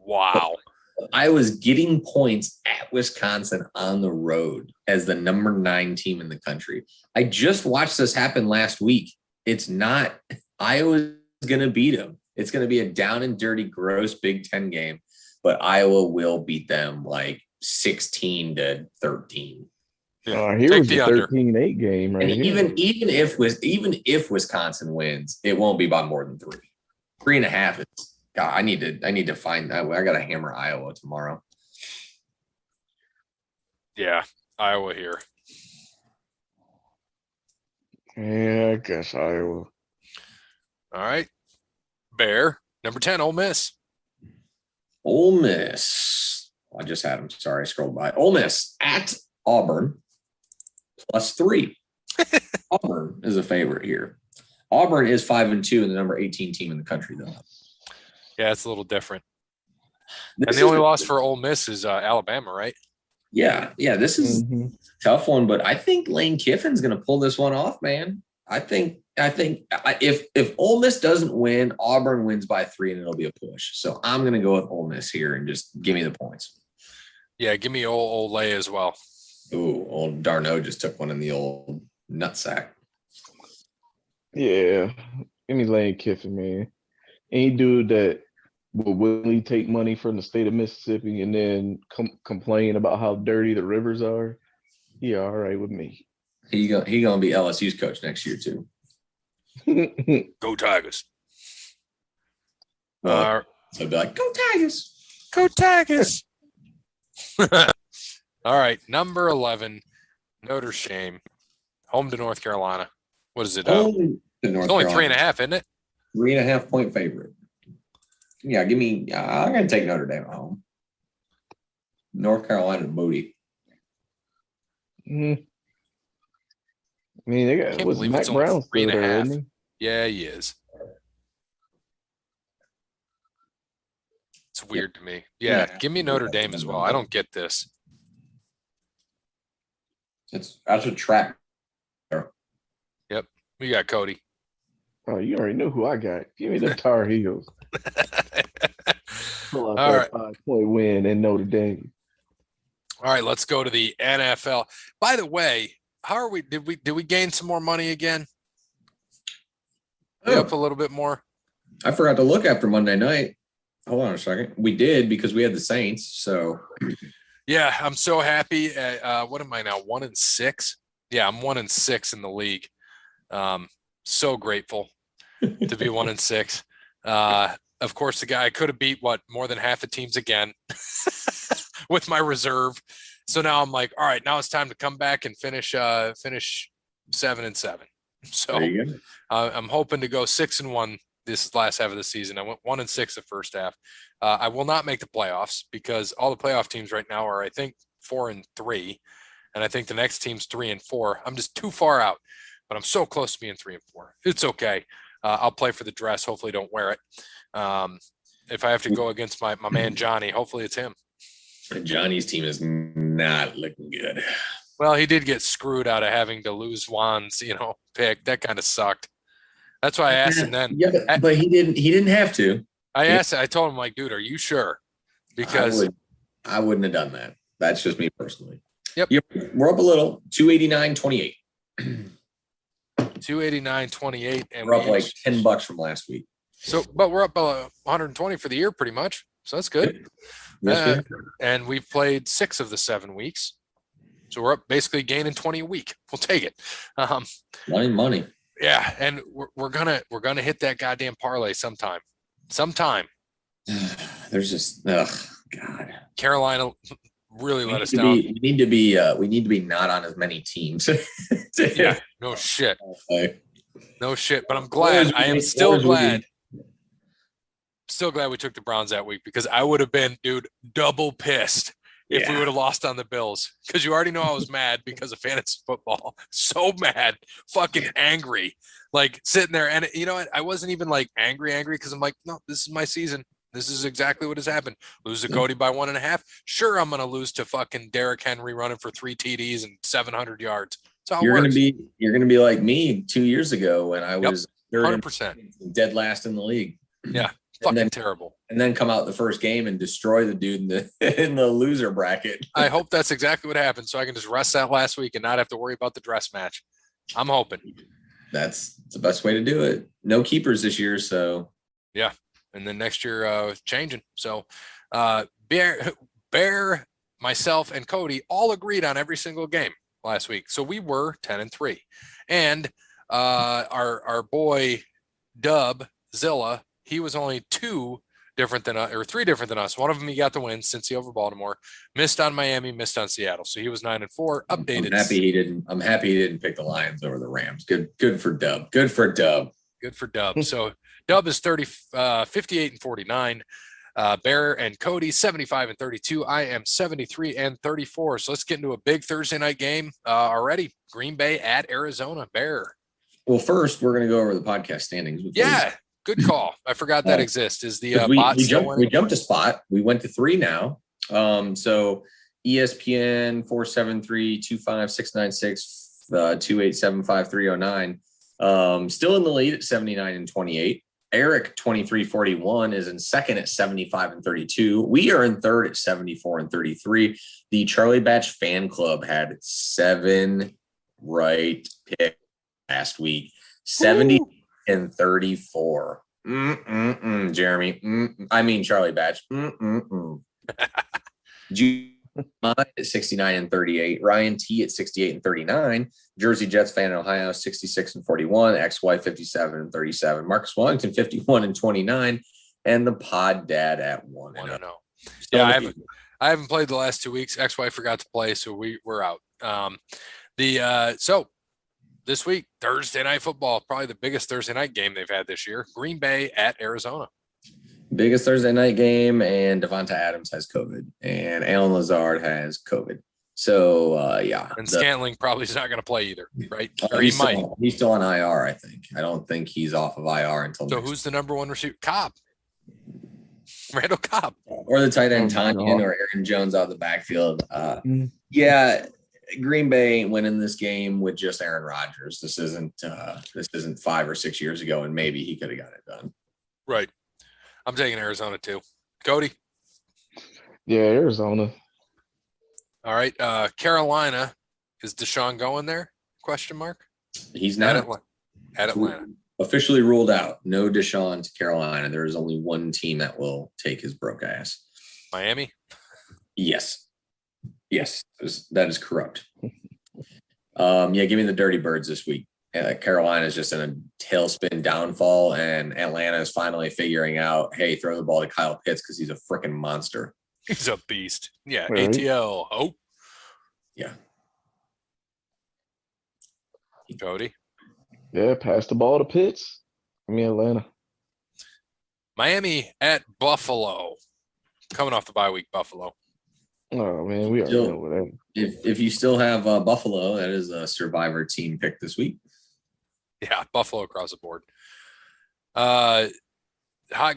Wow. I was getting points at Wisconsin on the road as the number 9 team in the country. I just watched this happen last week. It's not Iowa's going to beat them. It's going to be a down and dirty, gross Big Ten game, but Iowa will beat them like 16-13. Here was a 13-8 game right and here. even if Wisconsin wins, it won't be by more than 3. 3.5 is God. I need to find that. I got to hammer Iowa tomorrow. Yeah, Iowa here. Yeah, I guess Iowa. All right. Bear, number 10, Ole Miss. Ole Miss. I just had them. Sorry, I scrolled by. Ole Miss at Auburn, plus 3. Auburn is a favorite here. Auburn is 5-2 and the number 18 team in the country, though. Yeah, it's a little different. And the only loss for Ole Miss is Alabama, right? Yeah. This is a tough one, but I think Lane Kiffin's going to pull this one off, man. I think if Ole Miss doesn't win, Auburn wins by 3 and it'll be a push. So I'm going to go with Ole Miss here and just give me the points. Yeah, give me Ole as well. Ooh, old Darno just took one in the old nutsack. Yeah, give me Lane Kiffin, man. Any dude that will willingly take money from the state of Mississippi and then complain about how dirty the rivers are, he all right with me. He gonna be LSU's coach next year too. Go Tigers. So I'd be like, go Tigers. Go Tigers. All right, number 11, Notre Dame, home to North Carolina. What is it? It's only 3.5, isn't it? 3.5 point favorite. Yeah, give me. I'm gonna take Notre Dame at home. North Carolina booty. I mean, they got Mac Brown still there, isn't he? Yeah, he is. It's weird to me. Yeah, give me Notre Dame as well. I don't get this. That's a track. Yep. We got Cody. Oh, you already know who I got. Give me the Tar Heels. Pull out All that 5-point win in Notre Dame. All right, let's go to the NFL. By the way, how are we? Did we gain some more money again? Up a little bit more. I forgot to look after Monday night. Hold on a second. We did because we had the Saints. So yeah, I'm so happy. What am I now? 1-6. Yeah, I'm 1-6 in the league. So grateful to be 1-6. Of course, the guy could have beat more than half the teams again with my reserve. So now I'm like, all right, now it's time to come back and finish 7-7. So I'm hoping to go 6-1 this last half of the season. I went 1-6 the first half. I will not make the playoffs because all the playoff teams right now are, I think, 4-3, and I think the next team's 3-4. I'm just too far out, but I'm so close to being 3-4. It's okay. I'll play for the dress. Hopefully, don't wear it. If I have to go against my man Johnny, hopefully it's him. Johnny's team is not looking good. Well, he did get screwed out of having to lose Juan's, pick. That kind of sucked. That's why I asked him then. Yeah, but he didn't have to. I told him, like, dude, are you sure? Because I wouldn't have done that. That's just me personally. Yep. We're up a little, 289.28. 289.28, and we're up like $10 from last week. So, but we're up 120 for the year, pretty much. So that's good. That's good. And we've played 6 of the 7 weeks. So we're up basically gaining 20 a week. We'll take it. Money. Yeah, and we're gonna hit that goddamn parlay sometime. There's just God. Carolina really let us down. We need to be not on as many teams. Yeah, no shit. No shit. But I'm glad. I am still glad we took the Browns that week, because I would have been, dude, double pissed if we would have lost on the Bills, because you already know I was mad because of fantasy football. So mad, fucking angry, like sitting there. And you know what? I wasn't even like angry because I'm like, no, this is my season. This is exactly what has happened. Lose to Cody by 1.5. Sure, I'm going to lose to fucking Derrick Henry running for 3 TDs and 700 yards. That's how it works. You're gonna be like me 2 years ago when I was 100% dead last in the league. Yeah, fucking terrible. And then come out the first game and destroy the dude in the loser bracket. I hope that's exactly what happened, so I can just rest that last week and not have to worry about the dress match. I'm hoping. That's the best way to do it. No keepers this year, so yeah. And then next year, changing. So, Bear, myself, and Cody all agreed on every single game last week. So we were 10-3, and our boy Dub Zilla, he was only 3 different than us. One of them he got the win, Cincy over Baltimore. Missed on Miami, missed on Seattle. So he was 9-4. Updated. I'm happy he didn't pick the Lions over the Rams. Good for Dub. Good for Dub. So Dub is 58-49. Bear and Cody 75-32. I am 73-34. So let's get into a big Thursday night game already. Green Bay at Arizona. Bear. Well, first we're going to go over the podcast standings. Yeah, good call. I forgot that exists. Is the we jumped a spot. We went to 3 now. So ESPN 473-256-996-2875309. Still in the lead at 79-28. Eric 2341 is in second at 75-32. We are in third at 74-33. The Charlie Batch fan club had 7 right picks last week. 70-34. Jeremy. I mean Charlie Batch. At 69-38, Ryan T at 68-39, Jersey Jets fan in Ohio 66-41, XY 57-37, Marcus Wellington 51-29, and the Pod Dad at 1-0. Yeah, I haven't played the last 2 weeks. XY forgot to play, so we're out. So this week, Thursday night football, probably the biggest Thursday night game they've had this year. Green Bay at Arizona. Biggest Thursday night game, and Devonta Adams has COVID, and Alan Lazard has COVID. So, yeah. And Scantling probably is not going to play either, right? Or he's still on IR, I think. I don't think he's off of IR until So who's the number 1 receiver? Cobb. Randall Cobb. Or the tight end, Tanyan, or Aaron Jones out of the backfield. Yeah, Green Bay ain't winning this game with just Aaron Rodgers. This isn't 5 or 6 years ago, and maybe he could have got it done. Right. I'm taking Arizona too. Cody? Yeah, Arizona. All right. Carolina. Is Deshaun going there? Question mark. He's not. At Atlanta. Officially ruled out. No Deshaun to Carolina. There is only one team that will take his broke ass. Miami? Yes. That is corrupt. Yeah, give me the Dirty Birds this week. Carolina is just in a tailspin downfall, and Atlanta is finally figuring out, hey, throw the ball to Kyle Pitts because he's a freaking monster. He's a beast. Yeah, right. ATL. Oh. Yeah. Cody? Yeah, pass the ball to Pitts. I mean, Atlanta. Miami at Buffalo. Coming off the bye week, Buffalo. Oh, man, we already know what that is. If you still have Buffalo, that is a survivor team pick this week. Yeah, Buffalo across the board. Hot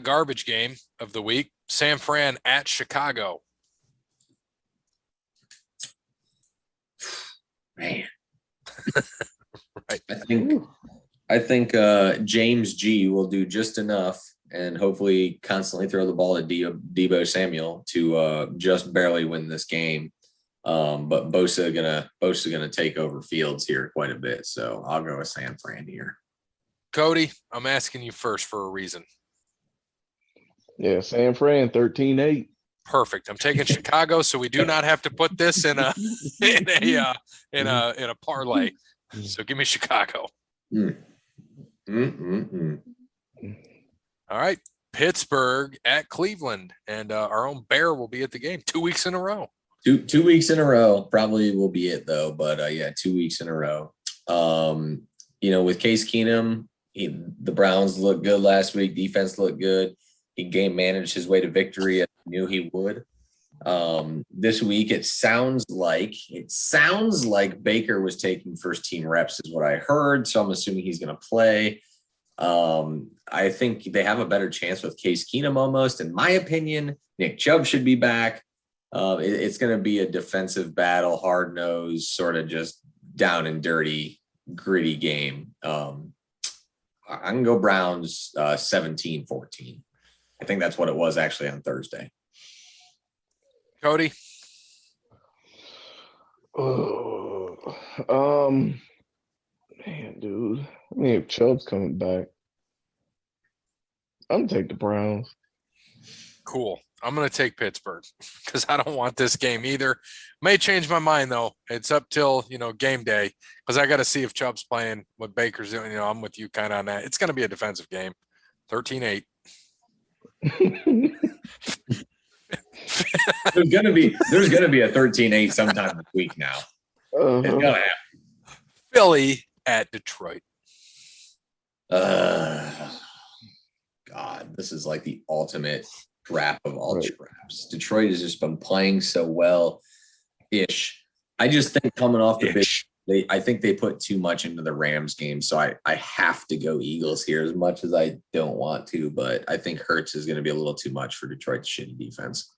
garbage game of the week. San Fran at Chicago. Man. Right. I think James G will do just enough and hopefully constantly throw the ball at Deebo Samuel to just barely win this game. But Bosa gonna take over Fields here quite a bit. So I'll go with San Fran here. Cody, I'm asking you first for a reason. Yeah, San Fran 13-8. Perfect. I'm taking Chicago, so we do not have to put this in a parlay. So give me Chicago. Mm. All right. Pittsburgh at Cleveland, and our own Bear will be at the game 2 weeks in a row. 2 weeks in a row probably will be it though, but yeah, 2 weeks in a row. With Case Keenum, the Browns looked good last week. Defense looked good. He game managed his way to victory. I knew he would. This week, it sounds like Baker was taking first team reps is what I heard. So I'm assuming he's going to play. I think they have a better chance with Case Keenum almost. In my opinion, Nick Chubb should be back. It's going to be a defensive battle, hard nosed, sort of just down and dirty, gritty game. I'm going to go Browns 17-14. I think that's what it was actually on Thursday. Cody? Man, dude. I mean, if Chubb's coming back, I'm going to take the Browns. Cool. I'm going to take Pittsburgh because I don't want this game either. May change my mind, though. It's up till, game day because I got to see if Chubb's playing, what Baker's doing. I'm with you kind of on that. It's going to be a defensive game. 13-8. There's gonna be a 13-8 sometime this week now. It's gonna happen. Philly at Detroit. God, this is like the ultimate trap of all traps. Detroit has just been playing so well ish. I just think coming off the big, I think they put too much into the Rams game. So I have to go Eagles here as much as I don't want to, but I think Hurts is going to be a little too much for Detroit's shitty defense.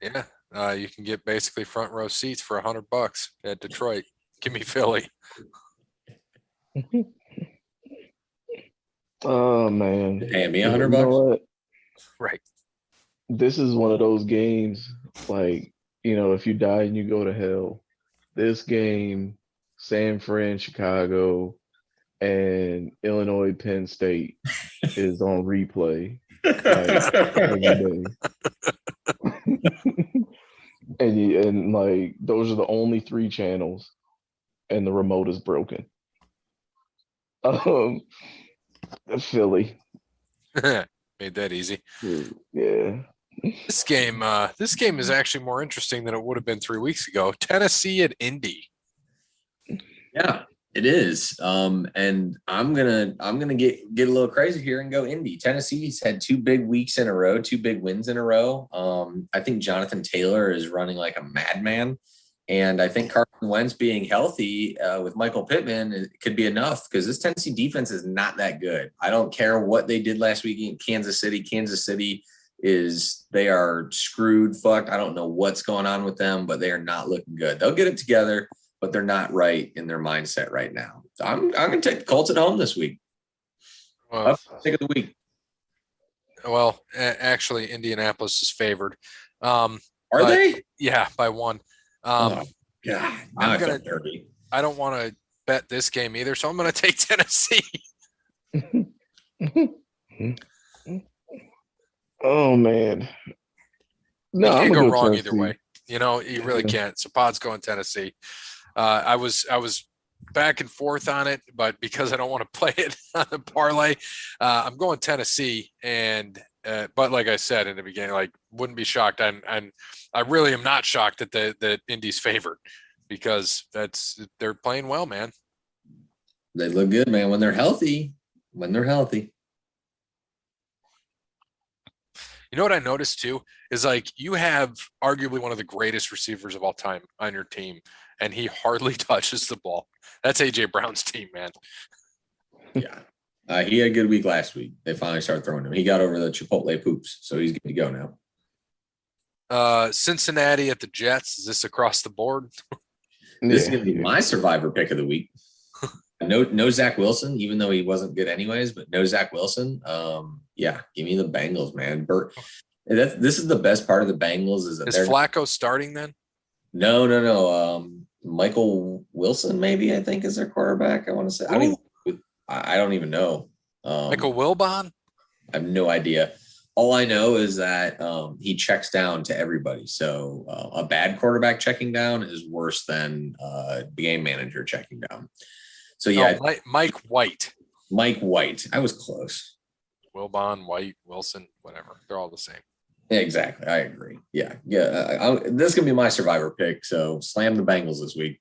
Yeah. You can get basically front row seats for $100 at Detroit. Give me Philly. Oh man. Paying me $100. You know what? Right. This is one of those games, like, if you die and you go to hell. This game, San Fran, Chicago, and Illinois, Penn State is on replay every day. and those are the only 3 channels, and the remote is broken. Philly. Made that easy. Yeah. This game is actually more interesting than it would have been 3 weeks ago. Tennessee at Indy. Yeah, it is. And I'm gonna get a little crazy here and go Indy. Tennessee's had 2 big weeks in a row, 2 big wins in a row. I think Jonathan Taylor is running like a madman. And I think Carson Wentz being healthy with Michael Pittman could be enough because this Tennessee defense is not that good. I don't care what they did last week in Kansas City. Kansas City they are screwed, fucked. I don't know what's going on with them, but they are not looking good. They'll get it together, but they're not right in their mindset right now. So I'm going to take the Colts at home this week. Well, pick of the week. Well, actually, Indianapolis is favored. Are they? Yeah, by 1. God, I don't want to bet this game either, so I'm going to take Tennessee. Oh man, no, you can't go wrong either way. You really can't. So Pod's going Tennessee. I was back and forth on it, but because I don't want to play it on the parlay, I'm going Tennessee. And but like I said in the beginning, wouldn't be shocked. And I really am not shocked that Indy's favored because they're playing well, man. They look good, man. When they're healthy. You know what I noticed too is you have arguably one of the greatest receivers of all time on your team, and he hardly touches the ball. That's AJ Brown's team, man. Yeah. He had a good week last week. They finally started throwing him. He got over the Chipotle poops, so he's good to go now. Cincinnati at the Jets. Is this across the board? This is going to be my survivor pick of the week. No Zach Wilson, even though he wasn't good anyways, but no Zach Wilson. Yeah, give me the Bengals, man. This is the best part of the Bengals is Flacco starting then? No. Michael Wilson, maybe I think is their quarterback. I want to say. I don't even know. Michael Wilbon? I have no idea. All I know is that he checks down to everybody. So a bad quarterback checking down is worse than the game manager checking down. So yeah, Mike White. Mike White. I was close. Wilbon, White, Wilson, whatever. They're all the same. Yeah, exactly. I agree. Yeah. This is gonna be my survivor pick. So slam the Bengals this week.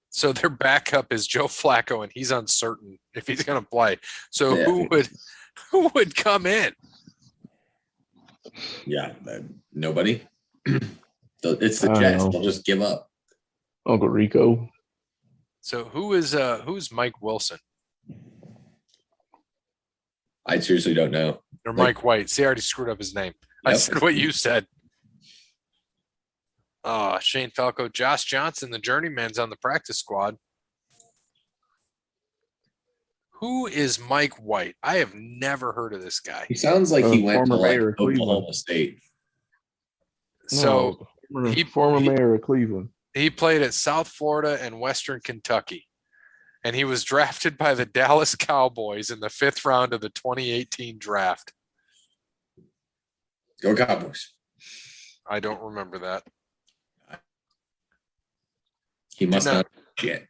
So their backup is Joe Flacco, and he's uncertain if he's going to play. So Yeah. who would come in? Yeah, nobody. It's the Jets. They'll just give up. Uncle Rico. So who's Mike Wilson I seriously don't know. or Mike White? See, I already screwed up his name. I Yep. said what you said. Shane Falco, Josh Johnson, the journeyman's on the practice squad. Who is Mike White? I have never heard of this guy. He sounds like he went to former like mayor of Oklahoma Cleveland. State. So former mayor of Cleveland. he played at South Florida and Western Kentucky, and he was drafted by the Dallas Cowboys in the 5th round of the 2018 draft. Go Cowboys. I don't remember that. He must not yet.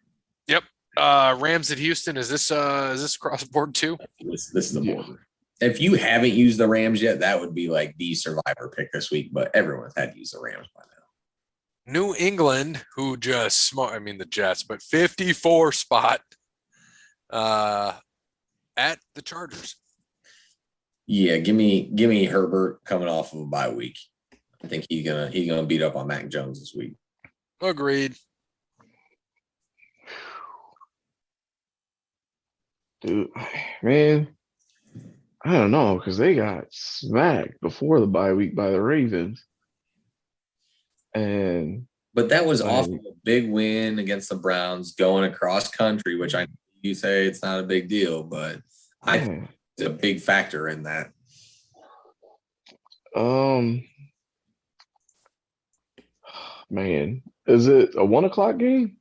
Yep. Rams at Houston. Is this cross board too? This is the border. If you haven't used the Rams yet, that would be like the survivor pick this week. But everyone's had to use the Rams by now. New England, who just the Jets, but 54 spot at the Chargers. Yeah, give me Herbert coming off of a bye week. I think he's gonna beat up on Mac Jones this week. Agreed. Dude, man, I don't know because they got smacked before the bye week by the Ravens. But that was off of a big win against the Browns going across country, which I know you say it's not a big deal, but I think it's a big factor in that. Man, is it a 1:00 game?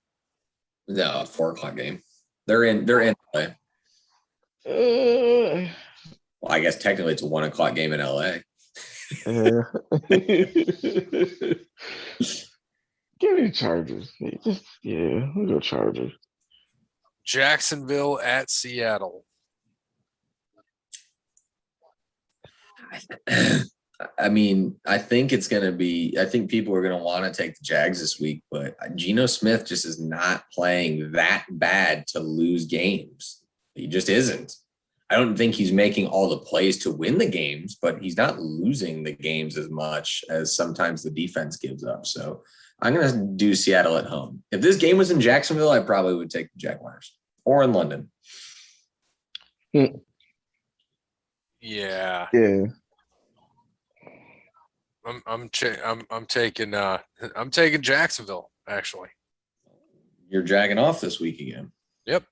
No, 4:00 game. They're in LA. Well, I guess technically it's a 1:00 game in LA. Give me Chargers. We'll go Chargers. Jacksonville at Seattle. I mean, I think people are going to want to take the Jags this week, but Geno Smith just is not playing that bad to lose games. He just isn't. I don't think he's making all the plays to win the games, but he's not losing the games as much as sometimes the defense gives up. So I'm going to do Seattle at home. If this game was in Jacksonville, I probably would take the Jaguars or in London. Yeah. I'm taking Jacksonville, actually. You're jagging off this week again. Yep.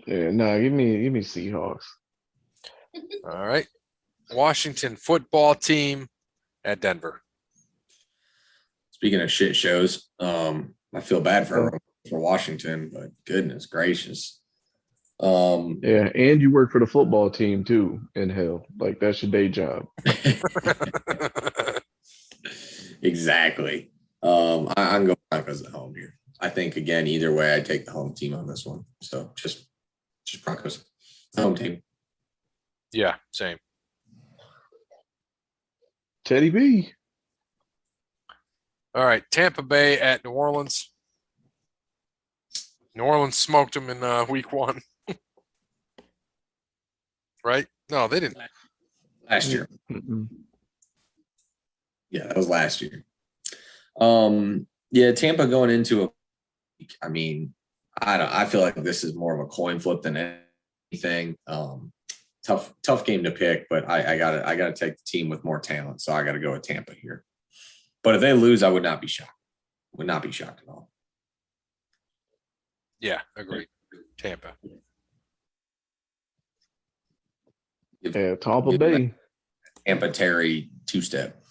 Give me Seahawks. All right. Washington football team at Denver. Speaking of shit shows, I feel bad for Washington, but goodness gracious. And you work for the football team too in hell. Like that's your day job. Exactly. I'm going Broncos at home here. I think again, either way, I take the home team on this one. So just Broncos, home team. Yeah, same. Teddy B. All right, Tampa Bay at New Orleans. New Orleans smoked them in week 1. Right? No, they didn't. Last year. Mm-mm. Yeah, that was last year. Tampa going into a week. I mean, I feel like this is more of a coin flip than anything. Tough game to pick, but I gotta take the team with more talent. So I gotta go with Tampa here. But if they lose, I would not be shocked. Would not be shocked at all. Yeah, agreed. Tampa. Yeah, Tampa Bay. Tampa Terry two-step.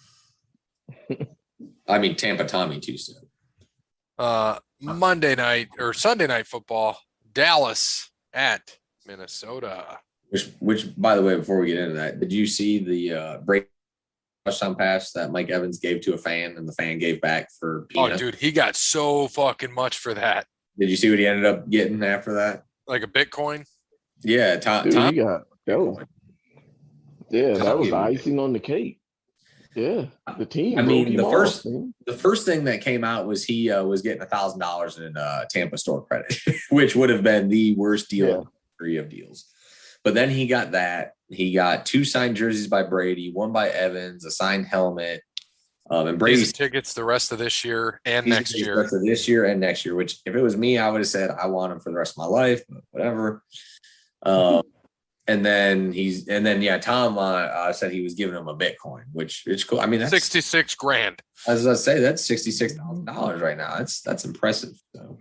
I mean Tampa Tommy two-step. Monday night or Sunday night football, Dallas at Minnesota. Which, by the way, before we get into that, did you see the Brady touchdown pass that Mike Evans gave to a fan and the fan gave back for Oh, peanuts? dude, he got so fucking much for that. Did you see what he ended up getting after that? Like a Bitcoin. Yeah, Tom. Dude, Tom he got that Tom was the gave him icing on the cake. Yeah, the team. I mean, broke him off, man. the first thing that came out was he was getting $1,000 in Tampa store credit, which would have been the worst deal in the history of deals. But then he got that. He got 2 signed jerseys by Brady, 1 by Evans, a signed helmet, and Brady's tickets the rest of this year and next year. The rest of this year and next year. Which, if it was me, I would have said I want him for the rest of my life. But whatever. And then Tom said he was giving him a Bitcoin, which is cool. I mean, that's $66,000. As I say, that's $66,000 right now. That's impressive. So,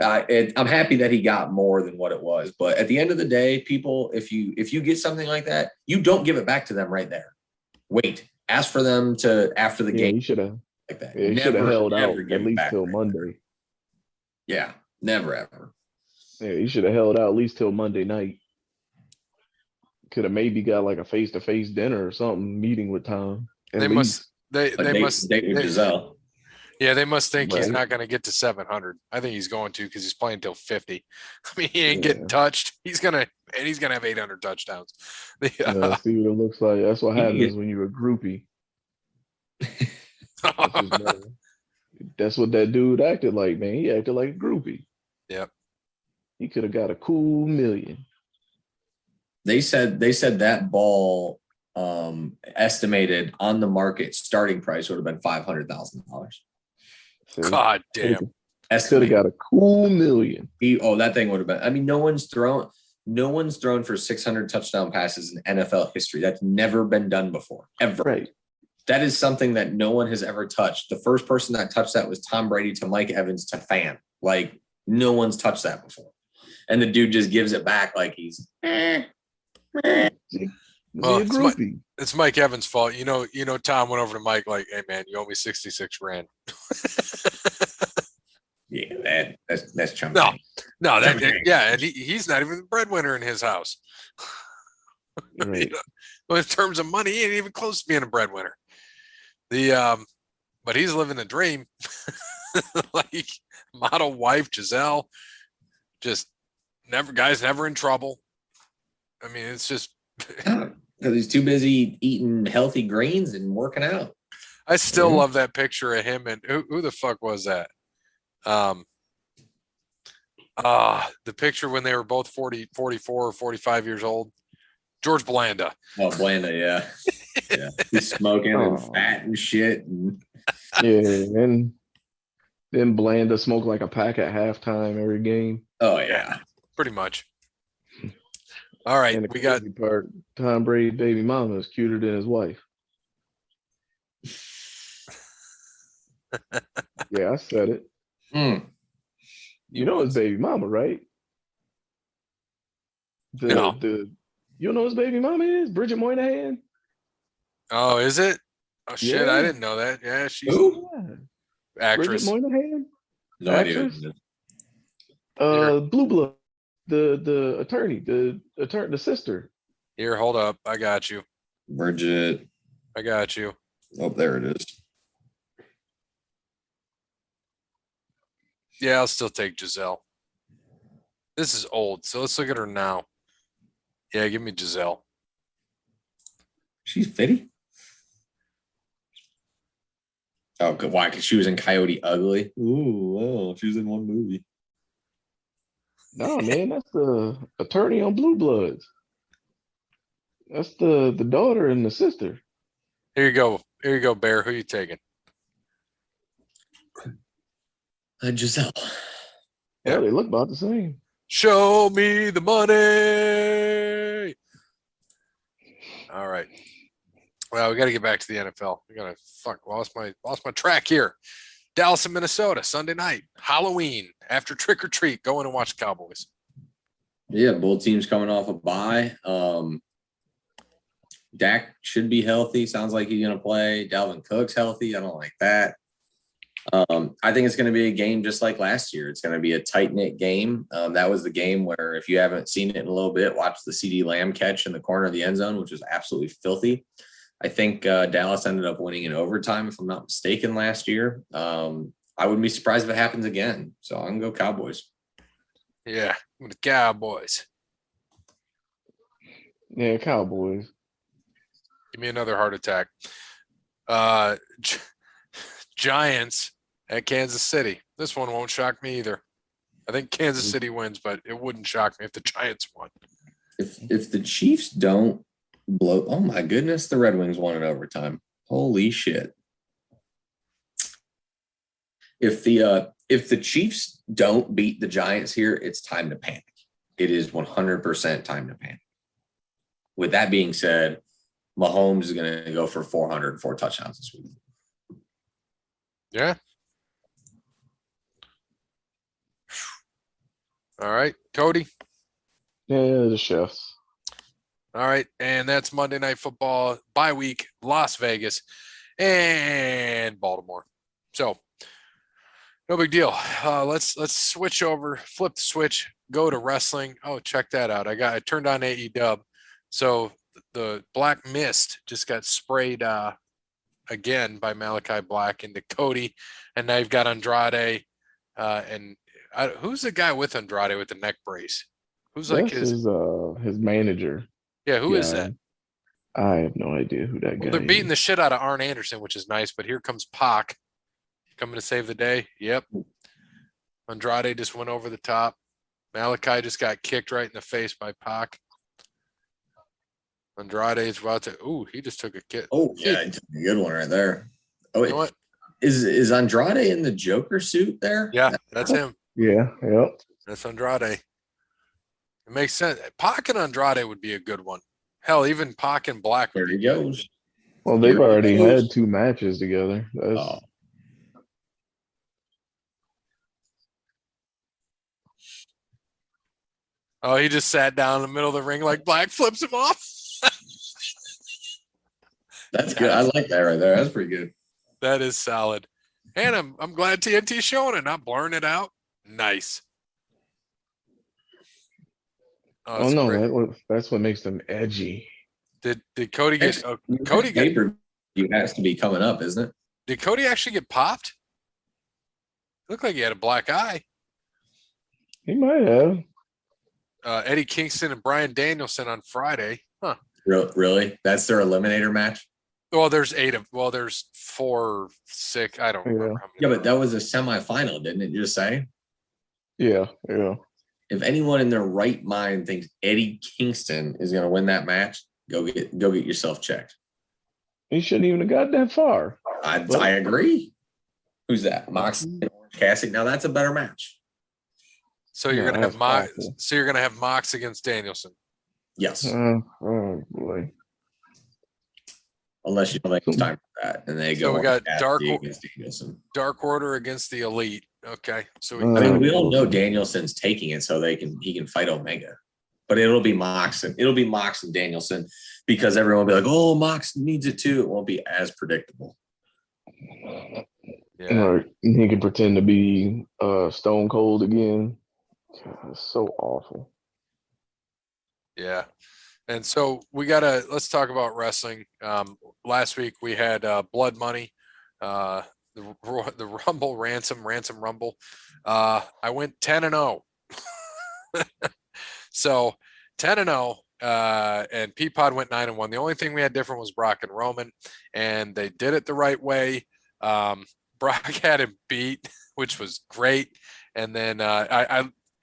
I'm happy that he got more than what it was. But at the end of the day, people, if you get something like that, you don't give it back to them right there. Wait, ask for them to after the game. You should have like that. You should have held out at least till right Monday. Yeah, never ever. Yeah, you should have held out at least till Monday night. Could have maybe got like a face-to-face dinner or something, meeting with Tom. They must date with Giselle. Yeah, they must think he's Right. not going to get to 700. I think he's going to because he's playing till 50. I mean, he ain't getting touched. He's gonna have 800 touchdowns. See what it looks like. That's what happens when you're a groupie. That's what that dude acted like, man. He acted like a groupie. Yep. He could have got a cool $1 million. They said that ball estimated on the market starting price would have been $500,000. God damn. Could have got a cool $1 million. That thing would have been. I mean, no one's thrown for 600 touchdown passes in NFL history. That's never been done before, ever. Right. That is something that no one has ever touched. The first person that touched that was Tom Brady to Mike Evans to fan. Like, no one's touched that before. And the dude just gives it back like he's it's Mike Evans' fault. You know, Tom went over to Mike like, "Hey man, you owe me $66,000." Yeah, that's chummy. No, and he's not even the breadwinner in his house. Right. In terms of money, he ain't even close to being a breadwinner. But he's living the dream. Like model wife Giselle, just never in trouble. I mean, it's just because he's too busy eating healthy greens and working out. I still love that picture of him and who the fuck was that? The picture when they were both 40, 44 or 45 years old. George Blanda. Oh, Blanda, yeah. Yeah. He's smoking and fat and shit. Yeah, and then Blanda smoked like a pack at halftime every game. Oh, yeah. Pretty much. All right, and the we got part. Tom Brady baby mama is cuter than his wife. Yeah, I said it. You know his baby mama, right? You know his baby mama is Bridget Moynihan. Oh, is it? Oh shit, Yeah. I didn't know that. Yeah, she's actress. Bridget Moynihan. No actress. idea. Blue Blood. The attorney, the sister. Here, hold up. I got you. Bridget. I got you. Oh, there it is. Yeah, I'll still take Giselle. This is old, so let's look at her now. Yeah, give me Giselle. She's 50. Oh, why? Because she was in Coyote Ugly. Ooh, well, she was in one movie. No, man, that's the attorney on Blue Bloods. That's the daughter and the sister. Here you go, Bear. Who you taking? Giselle. Yeah, they look about the same. Show me the money. All right. Well, we got to get back to the NFL. We got to lost my track here. Dallas and Minnesota, Sunday night, Halloween, after trick or treat, go in and watch the Cowboys. Yeah, both teams coming off a bye. Dak should be healthy. Sounds like he's going to play. Dalvin Cook's healthy. I don't like that. I think it's going to be a game just like last year. It's going to be a tight-knit game. That was the game where, if you haven't seen it in a little bit, watch the CeeDee Lamb catch in the corner of the end zone, which was absolutely filthy. I think Dallas ended up winning in overtime, if I'm not mistaken, last year. I wouldn't be surprised if it happens again. So I'm going to go Cowboys. Yeah, the Cowboys. Yeah, Cowboys. Give me another heart attack. Giants at Kansas City. This one won't shock me either. I think Kansas City wins, but it wouldn't shock me if the Giants won. If the Chiefs don't blow, oh my goodness, the Red Wings won in overtime. Holy shit. If the Chiefs don't beat the Giants here, it's time to panic. It is 100% time to panic. With that being said, Mahomes is going to go for 404 touchdowns this week. Yeah. All right, Cody. Yeah, the Chefs. All right, and that's Monday Night Football bye week, Las Vegas and Baltimore. So no big deal. Let's switch over, flip the switch, go to wrestling. Oh, check that out. I turned on AEW. So the Black Mist just got sprayed again by Malachi Black into Cody, and now you've got Andrade. Who's the guy with Andrade with the neck brace? Who's like his manager? Yeah, who is that? I have no idea who that guy is. They're beating the shit out of Arn Anderson, which is nice, but here comes Pac coming to save the day. Yep. Andrade just went over the top. Malachi just got kicked right in the face by Pac. Andrade is about to. He just took a kick. Oh yeah, he took a good one right there. Oh, you know what? Is Andrade in the Joker suit there? Yeah, that's him. Yeah, yep. That's Andrade. It makes sense. Pac and Andrade would be a good one. Hell, even Pac and Black. There he goes. Well, they've already had 2 matches together. Oh, he just sat down in the middle of the ring like Black flips him off. That's good. I like that right there. That's pretty good. That is solid. And I'm glad TNT's showing it, not blurring it out. Nice. Oh no, that's what makes them edgy. Did Cody get Cody get pay-per-view has to be coming up, isn't it? Did Cody actually get popped? Looked like he had a black eye. He might have. Eddie Kingston and Bryan Danielson on Friday. Huh. Really? That's their eliminator match? Well, there's 4, 6. I don't remember how many. Yeah, but that was a semifinal, didn't it just say? Yeah. If anyone in their right mind thinks Eddie Kingston is going to win that match, go get yourself checked. He shouldn't even have got that far. I agree. Who's that? Mox and Orange Cassidy. Now that's a better match. So you're gonna have Mox. So you're gonna have Mox against Danielson. Yes. Oh boy. Unless you don't think it's time for that, and they go. So we got Dark Order against the Elite. Okay. So we all know Danielson's taking it, so he can fight Omega, but it'll be Mox and Danielson because everyone will be like, "Oh, Mox needs it too." It won't be as predictable. Yeah. Right. He can pretend to be Stone Cold again. God, that's so awful. Yeah. And so let's talk about wrestling. Last week we had Blood Money, the Rumble Ransom Rumble. I went 10-0. So 10-0, and Peapod went 9-1. The only thing we had different was Brock and Roman, and they did it the right way. Brock had him beat, which was great. And then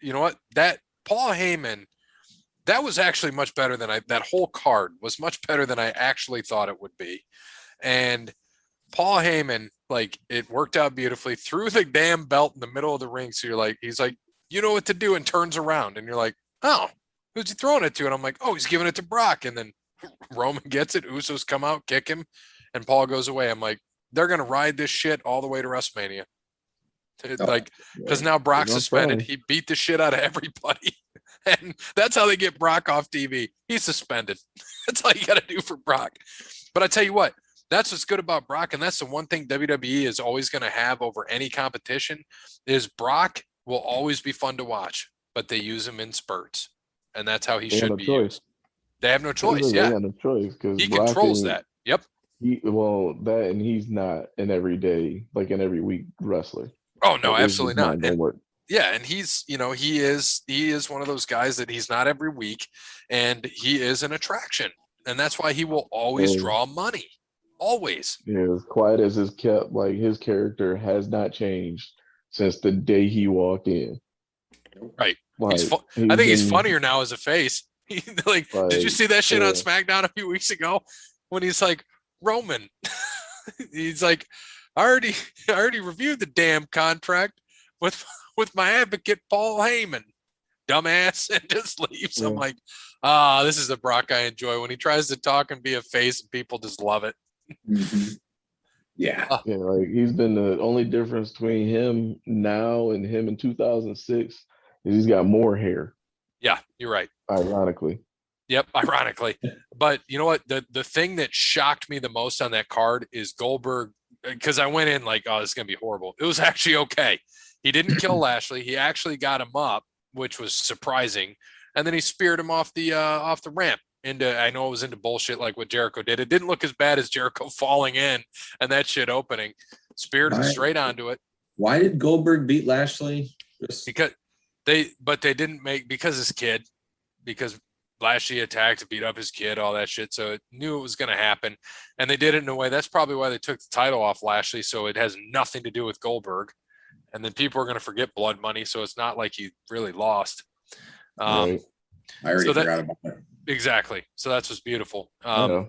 you know what? That Paul Heyman, that was actually much better than that whole card was much better than I actually thought it would be. And Paul Heyman, like, it worked out beautifully, threw the damn belt in the middle of the ring. So he's like, you know what to do, and turns around and you're like, oh, who's he throwing it to? And I'm like, oh, he's giving it to Brock. And then Roman gets it. Usos come out, kick him, and Paul goes away. I'm like, they're going to ride this shit all the way to WrestleMania. Because now Brock's suspended. He beat the shit out of everybody. And that's how they get Brock off TV. He's suspended. That's all you got to do for Brock. But I tell you what, that's what's good about Brock, and that's the one thing WWE is always going to have over any competition is Brock will always be fun to watch, but they use him in spurts, and that's how he They have should no be choice. used. They have no choice. They Yeah, got no choice because he controls that. Yep. That and he's not an everyday, like an every week wrestler. Oh no, Like, it's absolutely just not. not gonna And work. yeah, and he's he is one of those guys that he's not every week, and he is an attraction, and that's why he will always Yeah. draw money, always. Yeah, as quiet as his kept, like his character has not changed since the day he walked in. Right. Like I think he's been funnier now as a face. Like, did you like, see that shit on yeah, SmackDown a few weeks ago when he's like, Roman? He's like, I already reviewed the damn contract with my advocate Paul Heyman, dumbass, and just leaves. I'm yeah. like, this is the Brock I enjoy when he tries to talk and be a face and people just love it. Mhm. Yeah. Yeah, like he's been the only difference between him now and him in 2006 is he's got more hair, Yeah, you're right. ironically. Yep, ironically. But you know what? The thing that shocked me the most on that card is Goldberg, because I went in like, oh, this is gonna be horrible. It was actually okay. He didn't kill Lashley. He actually got him up, which was surprising. And then he speared him off the ramp into, I know it was into bullshit like what Jericho did. It didn't look as bad as Jericho falling in and that shit opening. Speared him straight onto it. Why did Goldberg beat Lashley? Because they didn't make, because his kid, because Lashley attacked, beat up his kid, all that shit. So it knew it was going to happen. And they did it in a way. That's probably why they took the title off Lashley. So it has nothing to do with Goldberg. And then people are going to forget blood money. So it's not like he really lost. Right. I already forgot about that. Exactly. So that's what's beautiful. Yeah.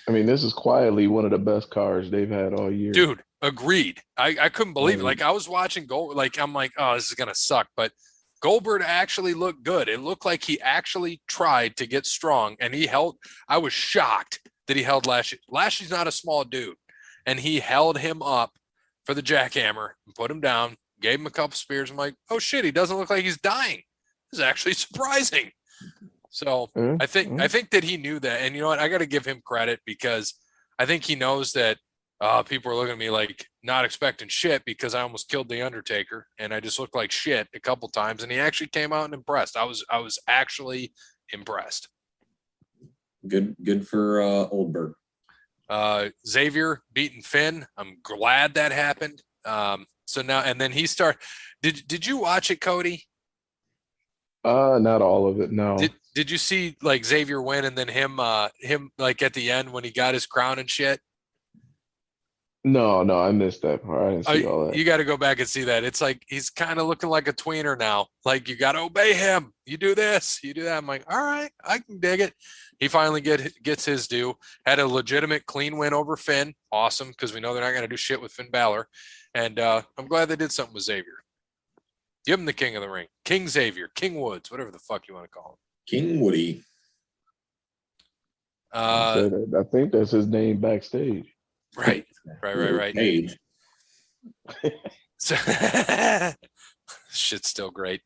I mean, this is quietly one of the best cards they've had all year. Dude, agreed. I couldn't believe it. Like, Like, I was watching Gold, like, I'm like, oh, this is going to suck. But Goldberg actually looked good. It looked like he actually tried to get strong, and he held. I was shocked that he held Lashley. Lashley's not a small dude, and he held him up for the jackhammer and put him down, gave him a couple spears. I'm like, oh shit, he doesn't look like he's dying. This is actually surprising. So I think that he knew that, and you know what? I got to give him credit because I think he knows that people are looking at me like not expecting shit because I almost killed the Undertaker and I just looked like shit a couple times, and he actually came out and impressed. I was actually impressed. Good for Oldberg. Xavier beating Finn. I'm glad that happened. So now, and then he started. Did you watch it, Cody? Not all of it. No. Did you see like Xavier win and then him like at the end when he got his crown and shit? No, I missed that part. I didn't see all that. You got to go back and see that. It's like he's kind of looking like a tweener now. Like, you got to obey him. You do this, you do that. I'm like, all right, I can dig it. He finally gets his due. Had a legitimate clean win over Finn. Awesome, because we know they're not going to do shit with Finn Balor. And I'm glad they did something with Xavier. Give him the King of the Ring. King Xavier, King Woods, whatever the fuck you want to call him. King Woody. I think that's his name backstage. Right. Age. So, shit's still great.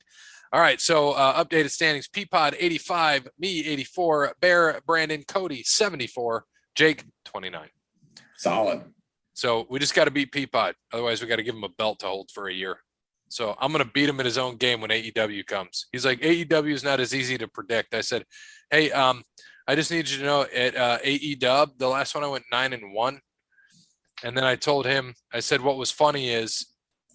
All right, so updated standings: Peapod 85, me 84, Bear, Brandon, Cody 74, Jake 29. Solid. So we just got to beat Peapod. Otherwise, we got to give him a belt to hold for a year. So I'm going to beat him in his own game when AEW comes. He's like, AEW is not as easy to predict. I said, hey, I just need you to know at AEW, the last one I went 9-1. And then I told him, I said, what was funny is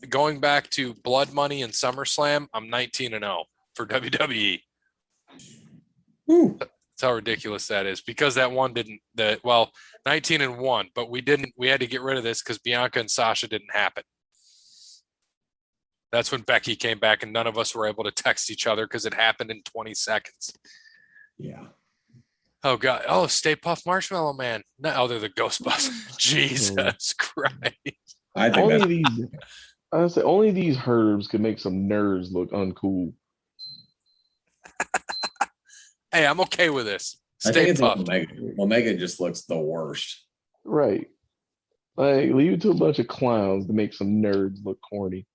going back to Blood Money and SummerSlam, I'm 19-0 for WWE. Woo. That's how ridiculous that is, because that one didn't, 19-1, but we had to get rid of this because Bianca and Sasha didn't happen. That's when Becky came back and none of us were able to text each other because it happened in 20 seconds. Yeah. Oh, God. Oh, Stay Puft Marshmallow Man. No, they're the Ghostbusters. Jesus Christ. I think only these herbs could make some nerds look uncool. Hey, I'm okay with this. I think it's Puft. Omega. Omega just looks the worst. Right. Like, leave it to a bunch of clowns to make some nerds look corny.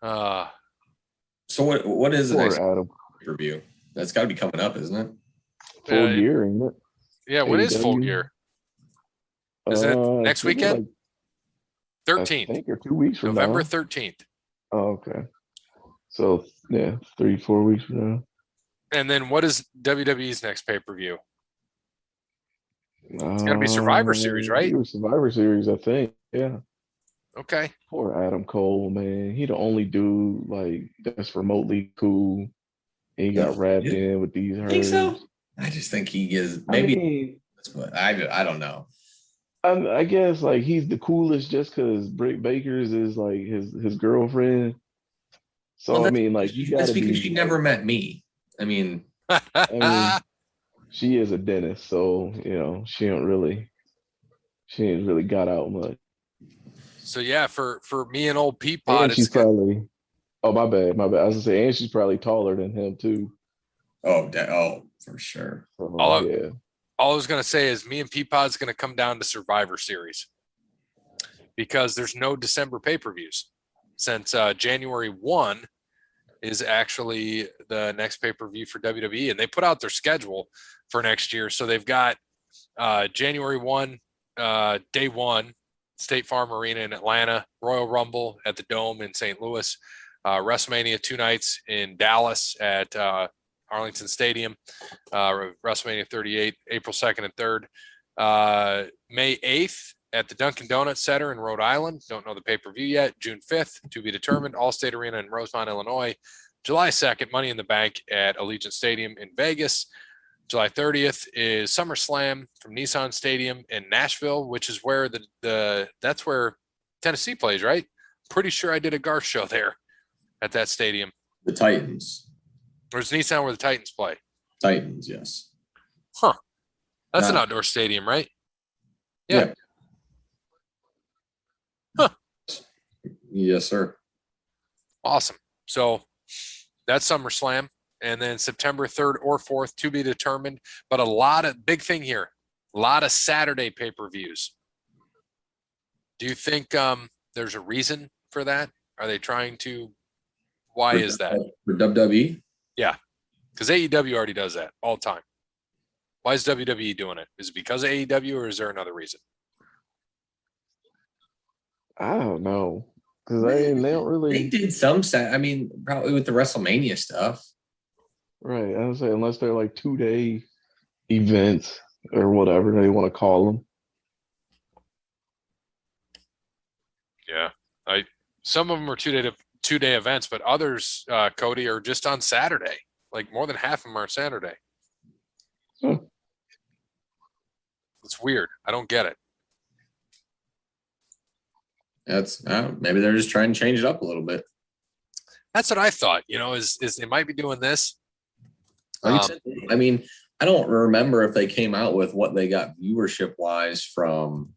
So what is the Poor next Adam. review? That's got to be coming up, isn't it? Full Gear, ain't it? Yeah, when is Full AEW? Gear? Isn't it I next think it's weekend? I 13th, think or 2 weeks from November now. 13th. Oh, okay. So yeah, 3-4 weeks from now. And then what is WWE's next pay-per-view? It's got to be Survivor Series, right? It was Survivor Series, I think. Yeah. Okay. Poor Adam Cole, man. He the only dude like that's remotely cool. And he got wrapped You in with these think so? herbs. I just think he is I maybe, mean, but I don't know. I guess like he's the coolest just because Britt Baker's is like his girlfriend. Well, So I mean, like you got that's to because be she like, never met me. I mean, I mean, she is a dentist, so she ain't really got out much. So yeah, for me and old Peapod, And it's she's good. probably, oh my bad. I was gonna say, and she's probably taller than him too. oh, for sure. So All yeah, all I was gonna say is me and Peapod's gonna come down to Survivor Series because there's no December pay-per-views since January 1 is actually the next pay-per-view for WWE, and they put out their schedule for next year. So they've got January 1, day 1, State Farm Arena in Atlanta, Royal Rumble at the Dome in St. Louis, WrestleMania 2 nights in Dallas at Arlington Stadium, WrestleMania 38, April 2nd and 3rd, May 8th at the Dunkin' Donuts Center in Rhode Island. Don't know the pay-per-view yet. June 5th, to be determined, Allstate Arena in Rosemont, Illinois. July 2nd, Money in the Bank at Allegiant Stadium in Vegas. July 30th is SummerSlam from Nissan Stadium in Nashville, which is where that's where Tennessee plays, right? Pretty sure I did a Garth show there at that stadium. The Titans. Or is Nissan where the Titans play? Titans, yes. Huh. That's an outdoor stadium, right? Yeah. Huh. Yes, sir. Awesome. So that's SummerSlam. And then September 3rd or 4th to be determined. But a lot of big thing here, a lot of Saturday pay-per-views. Do you think there's a reason for that? Are they trying to? Why is that? For WWE? Yeah, because AEW already does that all the time. Why is WWE doing it? Is it because of AEW or is there another reason? I don't know because they don't They really did some set. I mean, probably with the WrestleMania stuff. right. I would say unless they're like 2-day events or whatever they want to call them. Yeah, some of them are 2-day events, but others, Cody, are just on Saturday. Like more than half of them are Saturday. Huh. It's weird. I don't get it. That's maybe they're just trying to change it up a little bit. That's what I thought. Is they might be doing this. Like said, I mean, I don't remember if they came out with what they got viewership wise from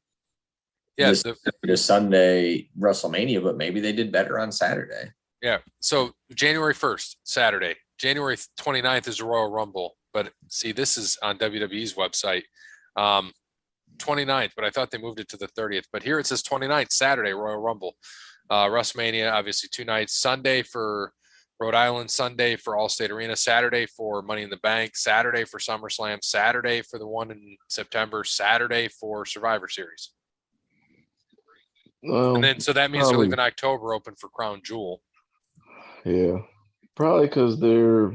the Sunday WrestleMania, but maybe they did better on Saturday. Yeah. So January 1st, Saturday. January 29th is the Royal Rumble. But see, this is on WWE's website. 29th, but I thought they moved it to the 30th. But here it says 29th, Saturday, Royal Rumble. WrestleMania, obviously 2 nights. Sunday for Rhode Island, Sunday for Allstate Arena, Saturday for Money in the Bank, Saturday for SummerSlam, Saturday for the one in September, Saturday for Survivor Series. Well, and then so that means they're leaving October open for Crown Jewel. Yeah, probably because they're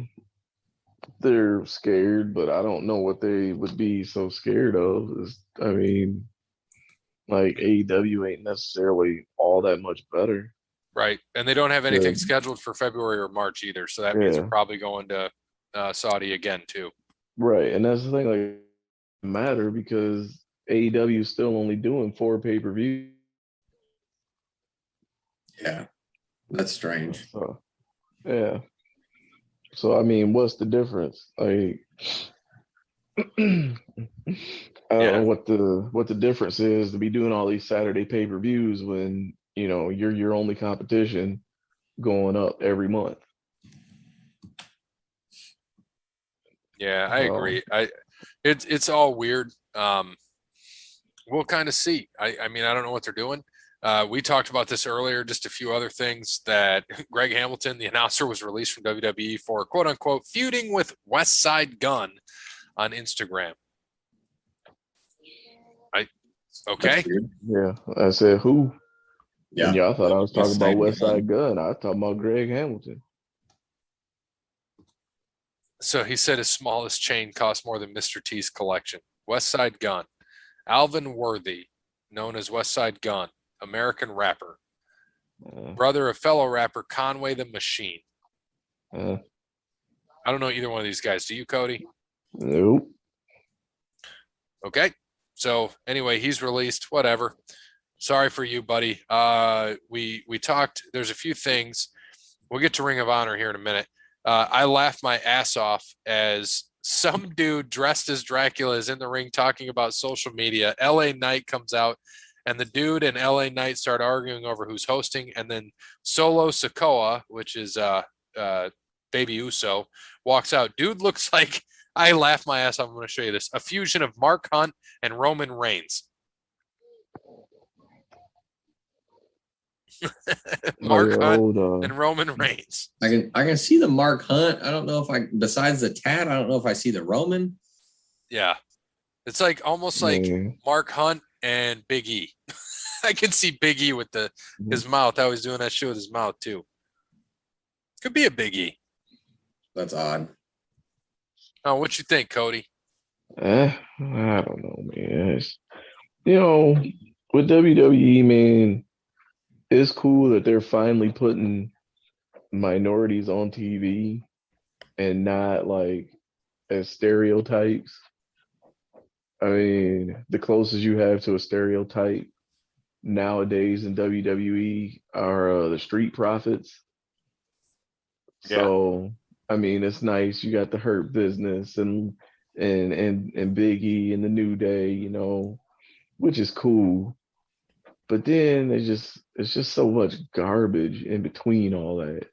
scared, but I don't know what they would be so scared of. I mean, like AEW ain't necessarily all that much better. Right. And they don't have anything scheduled for February or March either. So that means they're probably going to Saudi again too. Right. And that's the thing, like, matter because AEW is still only doing 4 pay-per-views. Yeah. That's strange. So, yeah. So I mean, what's the difference? Like I don't know what the difference is to be doing all these Saturday pay-per-views when, you're your only competition going up every month. Yeah, I agree. It's all weird. We'll kind of see. I mean, I don't know what they're doing. We talked about this earlier, just a few other things that Greg Hamilton, the announcer, was released from WWE for quote unquote feuding with West Side Gun on Instagram. Okay. Yeah, I said who? Yeah. And y'all thought I was talking about West Gun. Side Gun. I was talking about Greg Hamilton. So he said his smallest chain cost more than Mr. T's collection. West Side Gun. Alvin Worthy, known as West Side Gun, American rapper. Brother of fellow rapper Conway the Machine. Uh, I don't know either one of these guys. Do you, Cody? nope. Okay. So anyway, he's released. Whatever. Sorry for you, buddy. We talked. There's a few things. We'll get to Ring of Honor here in a minute. I laughed my ass off as some dude dressed as Dracula is in the ring talking about social media. LA Knight comes out, and the dude and LA Knight start arguing over who's hosting, and then Solo Sikoa, which is Baby Uso, walks out. Dude looks like, I laughed my ass off. I'm going to show you this. A fusion of Mark Hunt and Roman Reigns. Mark Hunt and Roman Reigns. I can see the Mark Hunt. I don't know if besides the tat, I don't know if I see the Roman. Yeah. It's like almost like Mark Hunt and Big E. I can see Big E with his mouth. I was doing that shit with his mouth too. Could be a Big E. That's odd. Oh, what you think, Cody? I don't know, man. With WWE, man, it's cool that they're finally putting minorities on TV and not like as stereotypes. I mean, the closest you have to a stereotype nowadays in WWE are the Street Profits. Yeah. So, I mean, it's nice. You got the Hurt Business and Big E and the New Day, which is cool. But then it's just so much garbage in between all that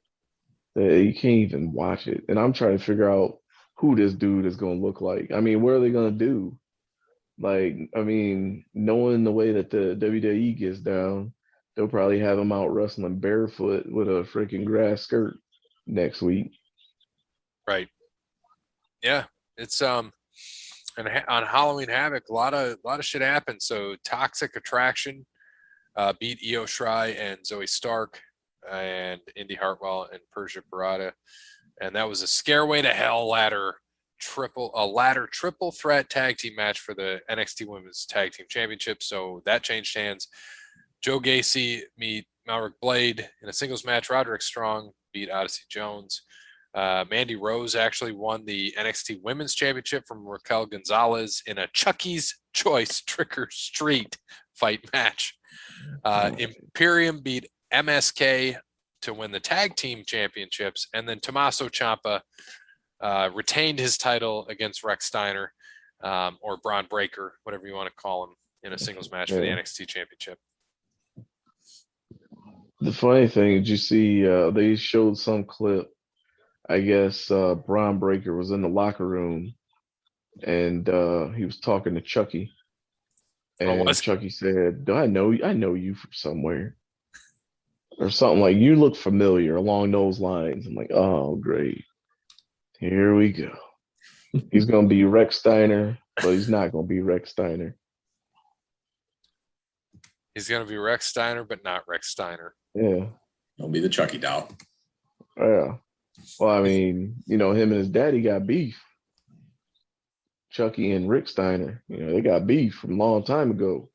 you can't even watch it. And I'm trying to figure out who this dude is going to look like. I mean, what are they going to do? Like, I mean, knowing the way that the WWE gets down, they'll probably have him out wrestling barefoot with a freaking grass skirt next week. Right. Yeah. It's and on Halloween Havoc, a lot of shit happened. So Toxic Attraction beat Io Shirai and Zoe Stark and Indy Hartwell and Persia Pirotta, and that was a Scareway to Hell ladder triple threat tag team match for the NXT Women's Tag Team Championship. So that changed hands. Joe Gacy meet Maverick Blade in a singles match. Roderick Strong beat Odyssey Jones. Mandy Rose actually won the NXT Women's Championship from Raquel Gonzalez in a Chucky's Choice Trick or Street fight match. Imperium beat MSK to win the tag team championships, and then Tommaso Ciampa retained his title against Rex Steiner, or Braun Breaker, whatever you want to call him, in a singles match for the NXT championship. The funny thing is, you see, they showed some clip. I guess Braun Breaker was in the locker room, and he was talking to Chucky. And Chucky said, I know you from somewhere. Or something like, you look familiar along those lines. I'm like, oh, great. Here we go. He's going to be Rex Steiner, but he's not going to be Rex Steiner. He's going to be Rex Steiner, but not Rex Steiner. Yeah. He'll be the Chucky doll. Yeah. Well, I mean, him and his daddy got beef. Chucky and Rick Steiner, they got beef from a long time ago.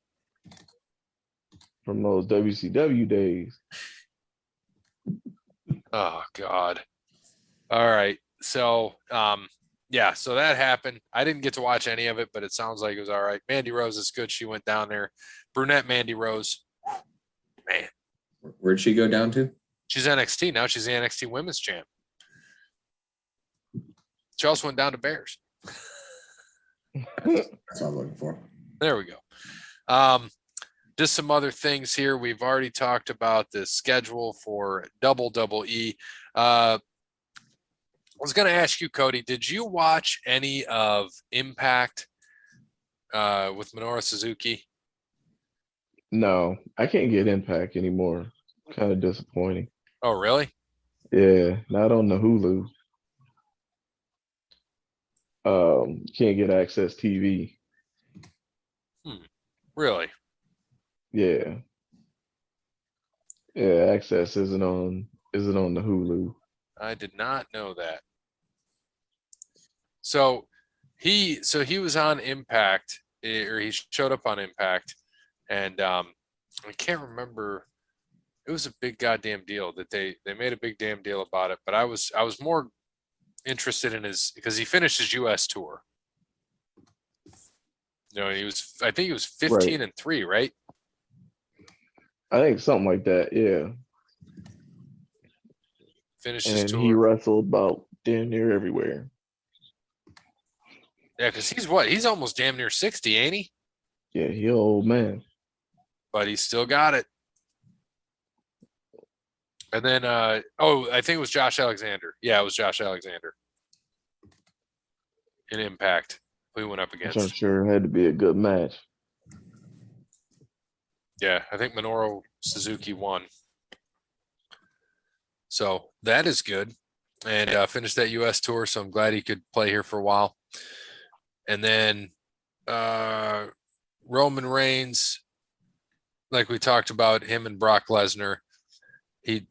From those WCW days. Oh, God. All right. So, so that happened. I didn't get to watch any of it, but it sounds like it was all right. Mandy Rose is good. She went down there. Brunette Mandy Rose. Man. Where'd she go down to? She's NXT. Now she's the NXT Women's Champ. She also went down to Bears. That's what I'm looking for. There we go. Just some other things here. We've already talked about the schedule for WWE. I was going to ask you, Cody, did you watch any of Impact with Minoru Suzuki? No, I can't get Impact anymore. Kind of disappointing. Oh, really? Yeah, not on the Hulu. Can't get Access TV. Really? Yeah. Yeah, Access isn't on the Hulu. I did not know that. So he was on Impact, or he showed up on Impact, and I can't remember. It was a big goddamn deal that they made a big damn deal about it. But I was more interested in his, because he finished his U.S. tour. I think he was Right. 15-3, right? I think something like that, yeah. Finished his And he tour. wrestled about damn near everywhere. Yeah, because he's what? He's almost damn near 60, ain't he? Yeah, he an old man. But he still got it. And then, I think it was Josh Alexander. Yeah, it was Josh Alexander in Impact we went up Which I'm against. sure had to be a good match. Yeah, I think Minoru Suzuki won. So that is good. And finished that U.S. tour, so I'm glad he could play here for a while. And then Roman Reigns, like we talked about, him and Brock Lesnar, it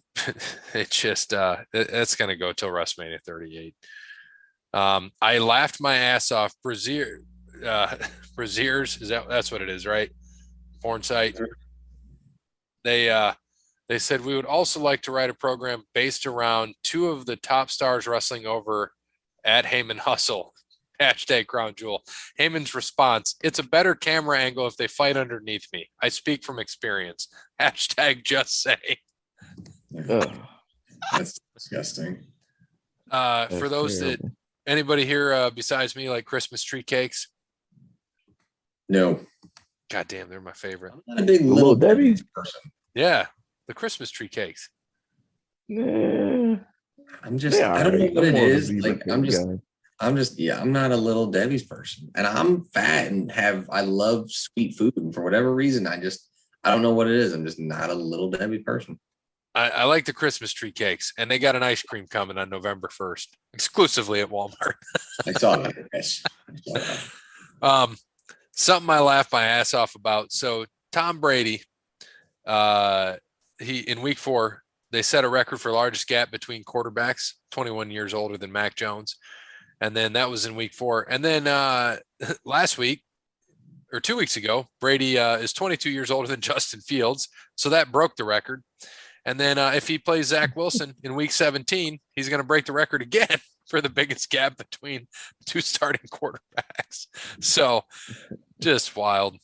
just that's going to go till WrestleMania 38. I laughed my ass off. Braziers, that's what it is, right? Porn site. They said we would also like to write a program based around two of the top stars wrestling over at Heyman Hustle. Hashtag Crown Jewel. Heyman's response: it's a better camera angle if they fight underneath me. I speak from experience. Hashtag just say. Ugh, That's disgusting. For those that anybody here besides me like Christmas tree cakes? No, God damn, they're my favorite. I'm not a big Little little Debbie? Debbie person. Yeah, the Christmas tree cakes. Nah, I don't know what it is. Like I'm not a little Debbie's person, and I'm fat and I love sweet food, and for whatever reason, I don't know what it is. I'm just not a little Debbie person. I like the Christmas tree cakes, and they got an ice cream coming on November 1st, exclusively at Walmart. I saw that. Yes. Something I laughed my ass off about. So Tom Brady, he in week 4, they set a record for largest gap between quarterbacks, 21 years older than Mac Jones. And then that was in week 4. And then last week or 2 weeks ago, Brady is 22 years older than Justin Fields. So that broke the record. And then if he plays Zach Wilson in week 17, he's going to break the record again for the biggest gap between two starting quarterbacks. So just wild.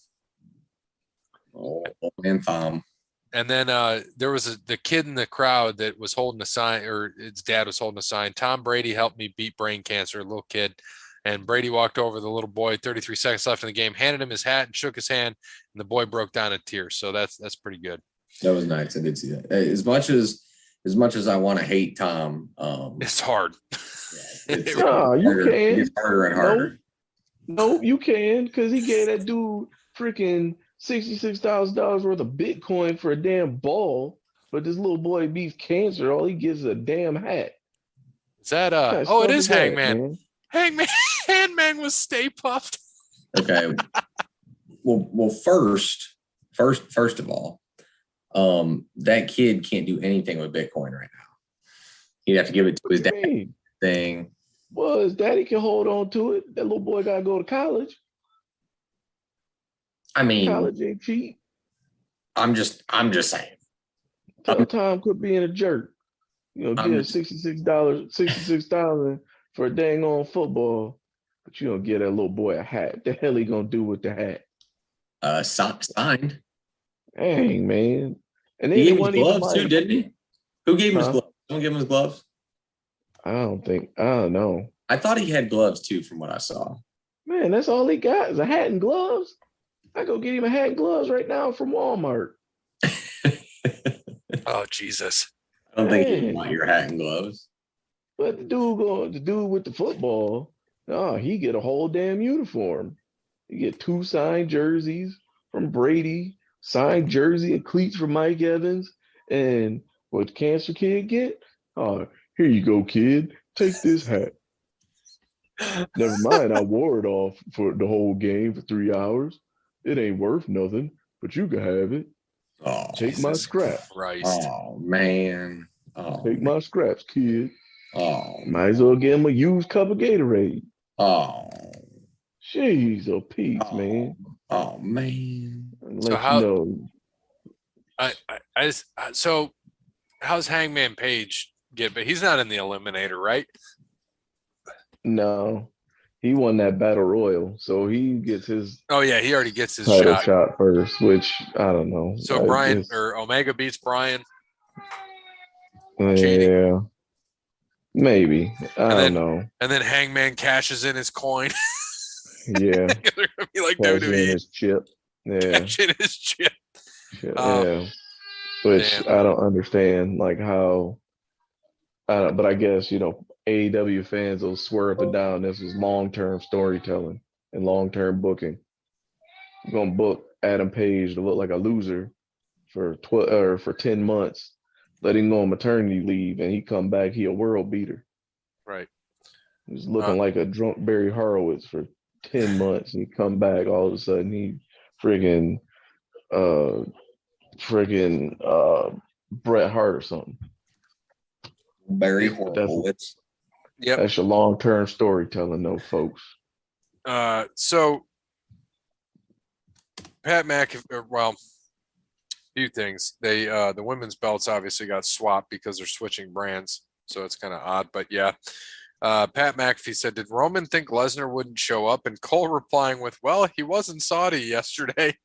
Oh, and Tom. And then there was the kid in the crowd that was holding a sign, or his dad was holding a sign. Tom Brady helped me beat brain cancer, a little kid. And Brady walked over the little boy, 33 seconds left in the game, handed him his hat and shook his hand. And the boy broke down in tears. So that's pretty good. That was nice. I did see that. As much as I want to hate Tom, it's hard. You can. It gets harder and harder. Nope, you can, because he gave that dude freaking $66,000 worth of Bitcoin for a damn ball, but this little boy beats cancer. All he gets is a damn hat. Is that it is Hangman. Hangman was Stay Puffed. Okay. Well, first of all, that kid can't do anything with Bitcoin right now. He'd have to give it to his dad thing. Well, his daddy can hold on to it. That little boy gotta go to college. I mean, college ain't cheap. I'm just saying. Tell Tom quit being a jerk. Give $66,000 for a dang on football, but you don't get that little boy a hat. The hell he gonna do with the hat? Signed. Dang, man. And then he gave him his gloves too, didn't he? Who gave him his gloves? Someone gave him his gloves? I don't know. I thought he had gloves too, from what I saw. Man, that's all he got is a hat and gloves. I go get him a hat and gloves right now from Walmart. Oh, Jesus. I don't think you want your hat and gloves. But the dude with the football, he get a whole damn uniform. You get 2 signed jerseys from Brady, signed jersey and cleats from Mike Evans, and what the cancer kid get? Oh, here you go, kid. Take this hat. Never mind, I wore it off for the whole game for 3 hours. It ain't worth nothing. but you can have it. Oh, Take my Jesus scraps. Christ. oh man. Oh, Take my scraps, kid. oh, Might as well give him a used cup of Gatorade. oh, Jeez, oh Pete's, oh, man. oh man. I'll So let you know. so how's Hangman Page get? But he's not in the Eliminator, right? No, he won that battle royal, so he gets his Oh yeah, he already gets his title shot. shot first, which I don't know. So Brian or Omega beats Brian. Cheating. Yeah, maybe. I don't know. And then Hangman cashes in his coin. Yeah, They're gonna be like cash in WWE. his chip. Yeah, Cash in his chip. yeah. Which Damn. I don't understand, like how. But I guess AEW fans will swear up and down this is long-term storytelling and long-term booking. You're gonna book Adam Page to look like a loser for 12 or for 10 months, let him go on maternity leave, and he come back, he a world beater. Right. He's looking like a drunk Barry Horowitz for 10 months, and he come back, all of a sudden he friggin' uh Bret Hart or something. Barry That's Horowitz. Yep. That's your long-term storytelling, though, folks. So Pat McAfee, well, few things. They the women's belts obviously got swapped because they're switching brands, so it's kind of odd. But yeah, Pat McAfee said, "Did Roman think Lesnar wouldn't show up?" And Cole replying with, "Well, he was in Saudi yesterday.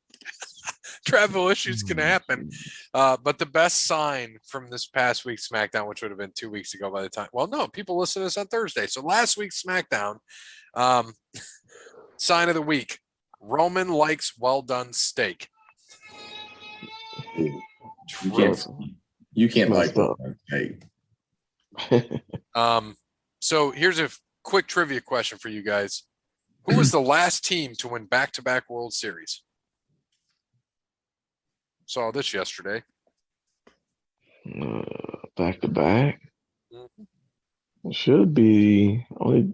Travel issues can happen." But the best sign from this past week's SmackDown, which would have been 2 weeks ago by the time, well, no, people listen to this on Thursday. So last week's SmackDown, sign of the week: Roman likes well done steak. You can't like Messed up. hey. So here's a quick trivia question for you guys: who was the last team to win back-to-back World Series? Saw this yesterday. Back to back. Mm-hmm. Should be only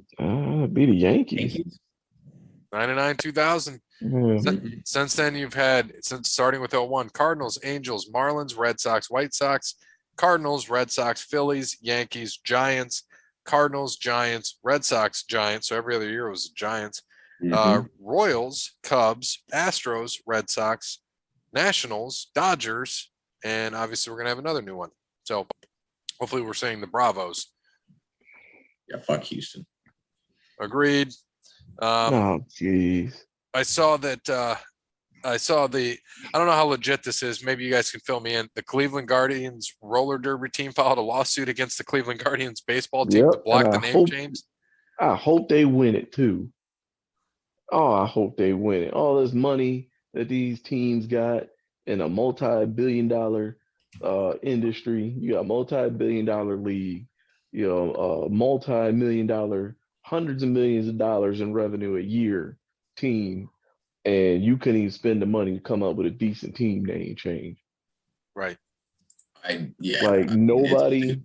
be the Yankees. 99, 2000. Yeah. Since then, you've had, since starting with 01, Cardinals, Angels, Marlins, Red Sox, White Sox, Cardinals, Red Sox, Phillies, Yankees, Giants, Cardinals, Giants, Red Sox, Giants. So every other year it was the Giants. Royals, Cubs, Astros, Red Sox, Nationals, Dodgers, and obviously we're going to have another new one. So hopefully we're saying the Bravos. Yeah, fuck Houston. Agreed. Oh, jeez. I saw that. I don't know how legit this is. Maybe you guys can fill me in. The Cleveland Guardians roller derby team filed a lawsuit against the Cleveland Guardians baseball team to block the name change. I hope they win it too. Oh, I hope they win it. All this money that these teams got in a multi-billion-dollar industry. You got multi-billion-dollar league. Multi-million-dollar, hundreds of millions of dollars in revenue a year team, and you couldn't even spend the money to come up with a decent team name change. Right. Nobody.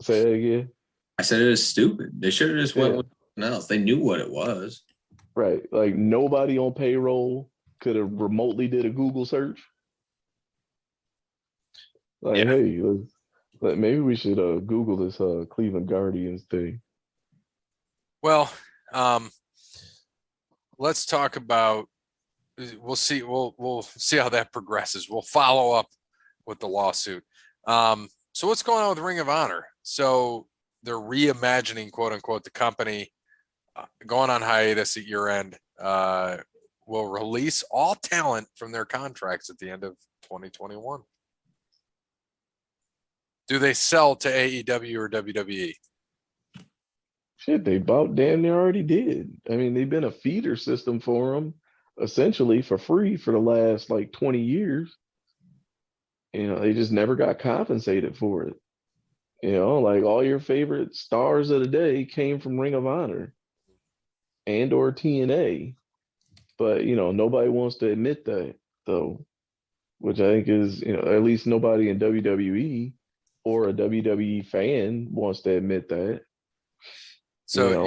Say that again. I said it is stupid. They should have just went with something else. They knew what it was. Right. Like nobody on payroll could have remotely did a Google search. Like, hey, maybe we should Google this Cleveland Guardians thing. Well, let's talk about. We'll see. We'll see how that progresses. We'll follow up with the lawsuit. So what's going on with Ring of Honor? So they're reimagining, quote unquote, the company, going on hiatus at year end. Will release all talent from their contracts at the end of 2021. Do they sell to AEW or WWE? Shit, they about damn near already did. I mean, they've been a feeder system for them, essentially for free for the last 20 years. They just never got compensated for it. All your favorite stars of the day came from Ring of Honor and or TNA. But, nobody wants to admit that, though, which I think is, at least nobody in WWE or a WWE fan wants to admit that. So, go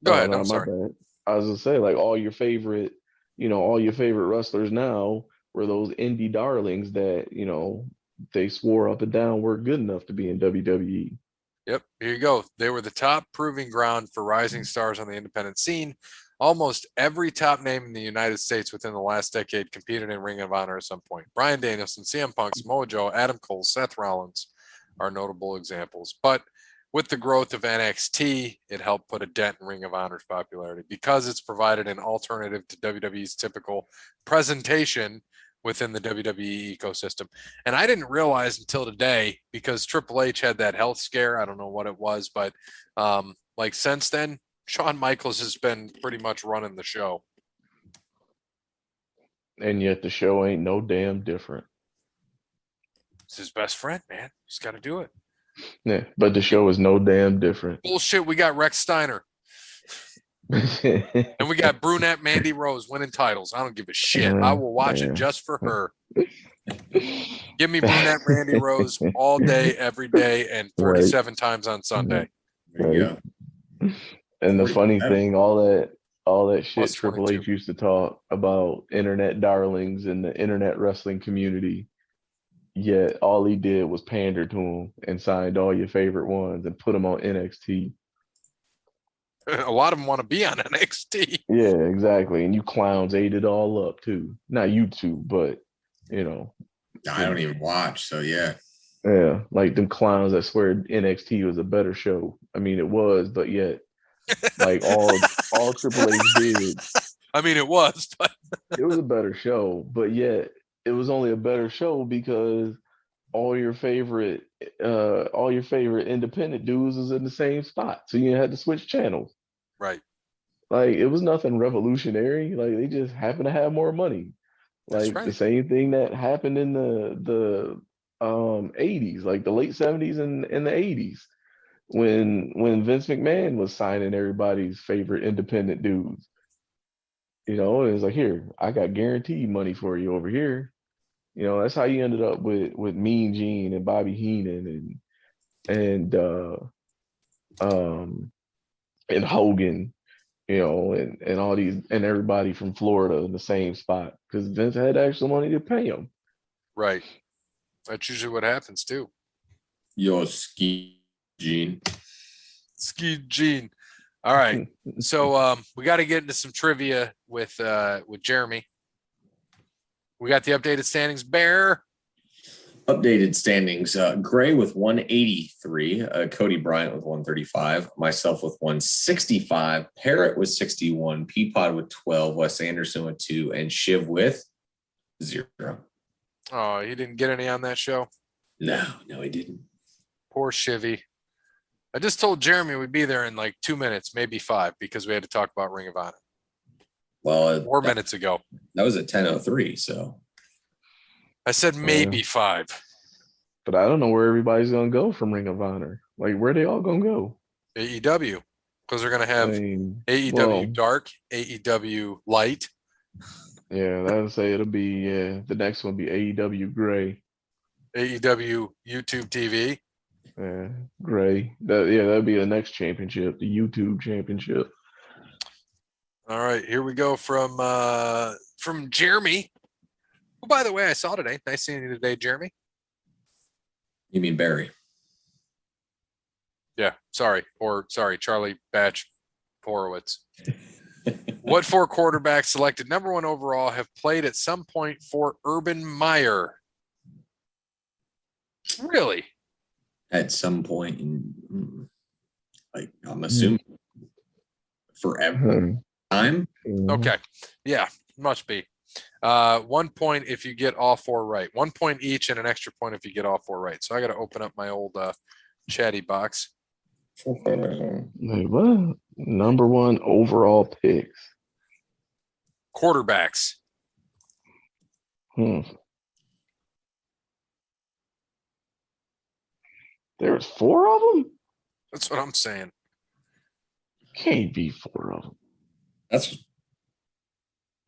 ahead. I'm sorry. Bad. I was gonna say, all your favorite all your favorite wrestlers now were those indie darlings that, they swore up and down weren't good enough to be in WWE. Yep, here you go. They were the top proving ground for rising stars on the independent scene. Almost every top name in the United States within the last decade competed in Ring of Honor at some point. Bryan Danielson, CM Punk, Samoa Joe, Adam Cole, Seth Rollins are notable examples. But with the growth of NXT, it helped put a dent in Ring of Honor's popularity because it's provided an alternative to WWE's typical presentation within the WWE ecosystem. And I didn't realize until today, because Triple H had that health scare. I don't know what it was, but like since then, Shawn Michaels has been pretty much running the show. And yet the show ain't no damn different. It's his best friend, man. He's got to do it. Yeah, but the show is no damn different. Bullshit. We got Rex Steiner. And we got brunette Mandy Rose winning titles. I don't give a shit. I will watch it just for her. Give me brunette Mandy Rose all day, every day, and 47 times on Sunday. There you go. And the funny thing, all that shit Plus Triple 22. H used to talk about internet darlings and the internet wrestling community. Yet all he did was pander to them and signed all your favorite ones and put them on NXT. A lot of them want to be on NXT. Yeah, exactly. And you clowns ate it all up too. Not you two, but I don't even watch, so yeah. Yeah, like them clowns that swear NXT was a better show. I mean, it was, but yet, like all Triple H did. I mean, it was, but It was a better show, but yet it was only a better show because all your favorite independent dudes was in the same spot, so you had to switch channels. right. Like it was nothing revolutionary. Like they just happened to have more money. That's Like right. the same thing that happened in the 80s, like the late 70s and the 80s, when Vince McMahon was signing everybody's favorite independent dudes. It was like, here, I got guaranteed money for you over here. That's how you ended up with Mean Gene and Bobby Heenan and Hogan, and all these and everybody from Florida in the same spot because Vince had extra money to pay them. Right. That's usually what happens too. Yo, Ski Gene. Ski Gene. All right. So we got to get into some trivia with Jeremy. We got the updated standings. Bear. Updated standings. Gray with 183. Cody Bryant with 135. Myself with 165. Parrott with 61. Peapod with 12. Wes Anderson with 2. And Shiv with 0. Oh, he didn't get any on that show? No, he didn't. Poor Shivy. I just told Jeremy we'd be there in like 2 minutes, maybe 5, because we had to talk about Ring of Honor. Well, 4 minutes ago. That was at 10:03, so. I said maybe 5. But I don't know where everybody's gonna go from Ring of Honor. Like, where they all gonna go? AEW, because they're gonna have AEW Dark, AEW Light. Yeah, that'll say it'll be the next one will be AEW Gray. AEW YouTube TV. Yeah, Gray. That'll be the next championship, the YouTube championship. All right, here we go from Jeremy. Oh, by the way, I saw today. Nice seeing you today, Jeremy. You mean Barry? Yeah, sorry, Charlie Batch Horowitz. What 4 quarterbacks selected number 1 overall have played at some point for Urban Meyer? Really? At some point in, like, I'm assuming forever time. Okay. Yeah, must be. 1 point if you get all 4 right. 1 point each and an extra point if you get all 4 right. So I got to open up my old chatty box. Wait, what? Number 1 overall picks. Quarterbacks. There's 4 of them? That's what I'm saying. Can't be 4 of them. That's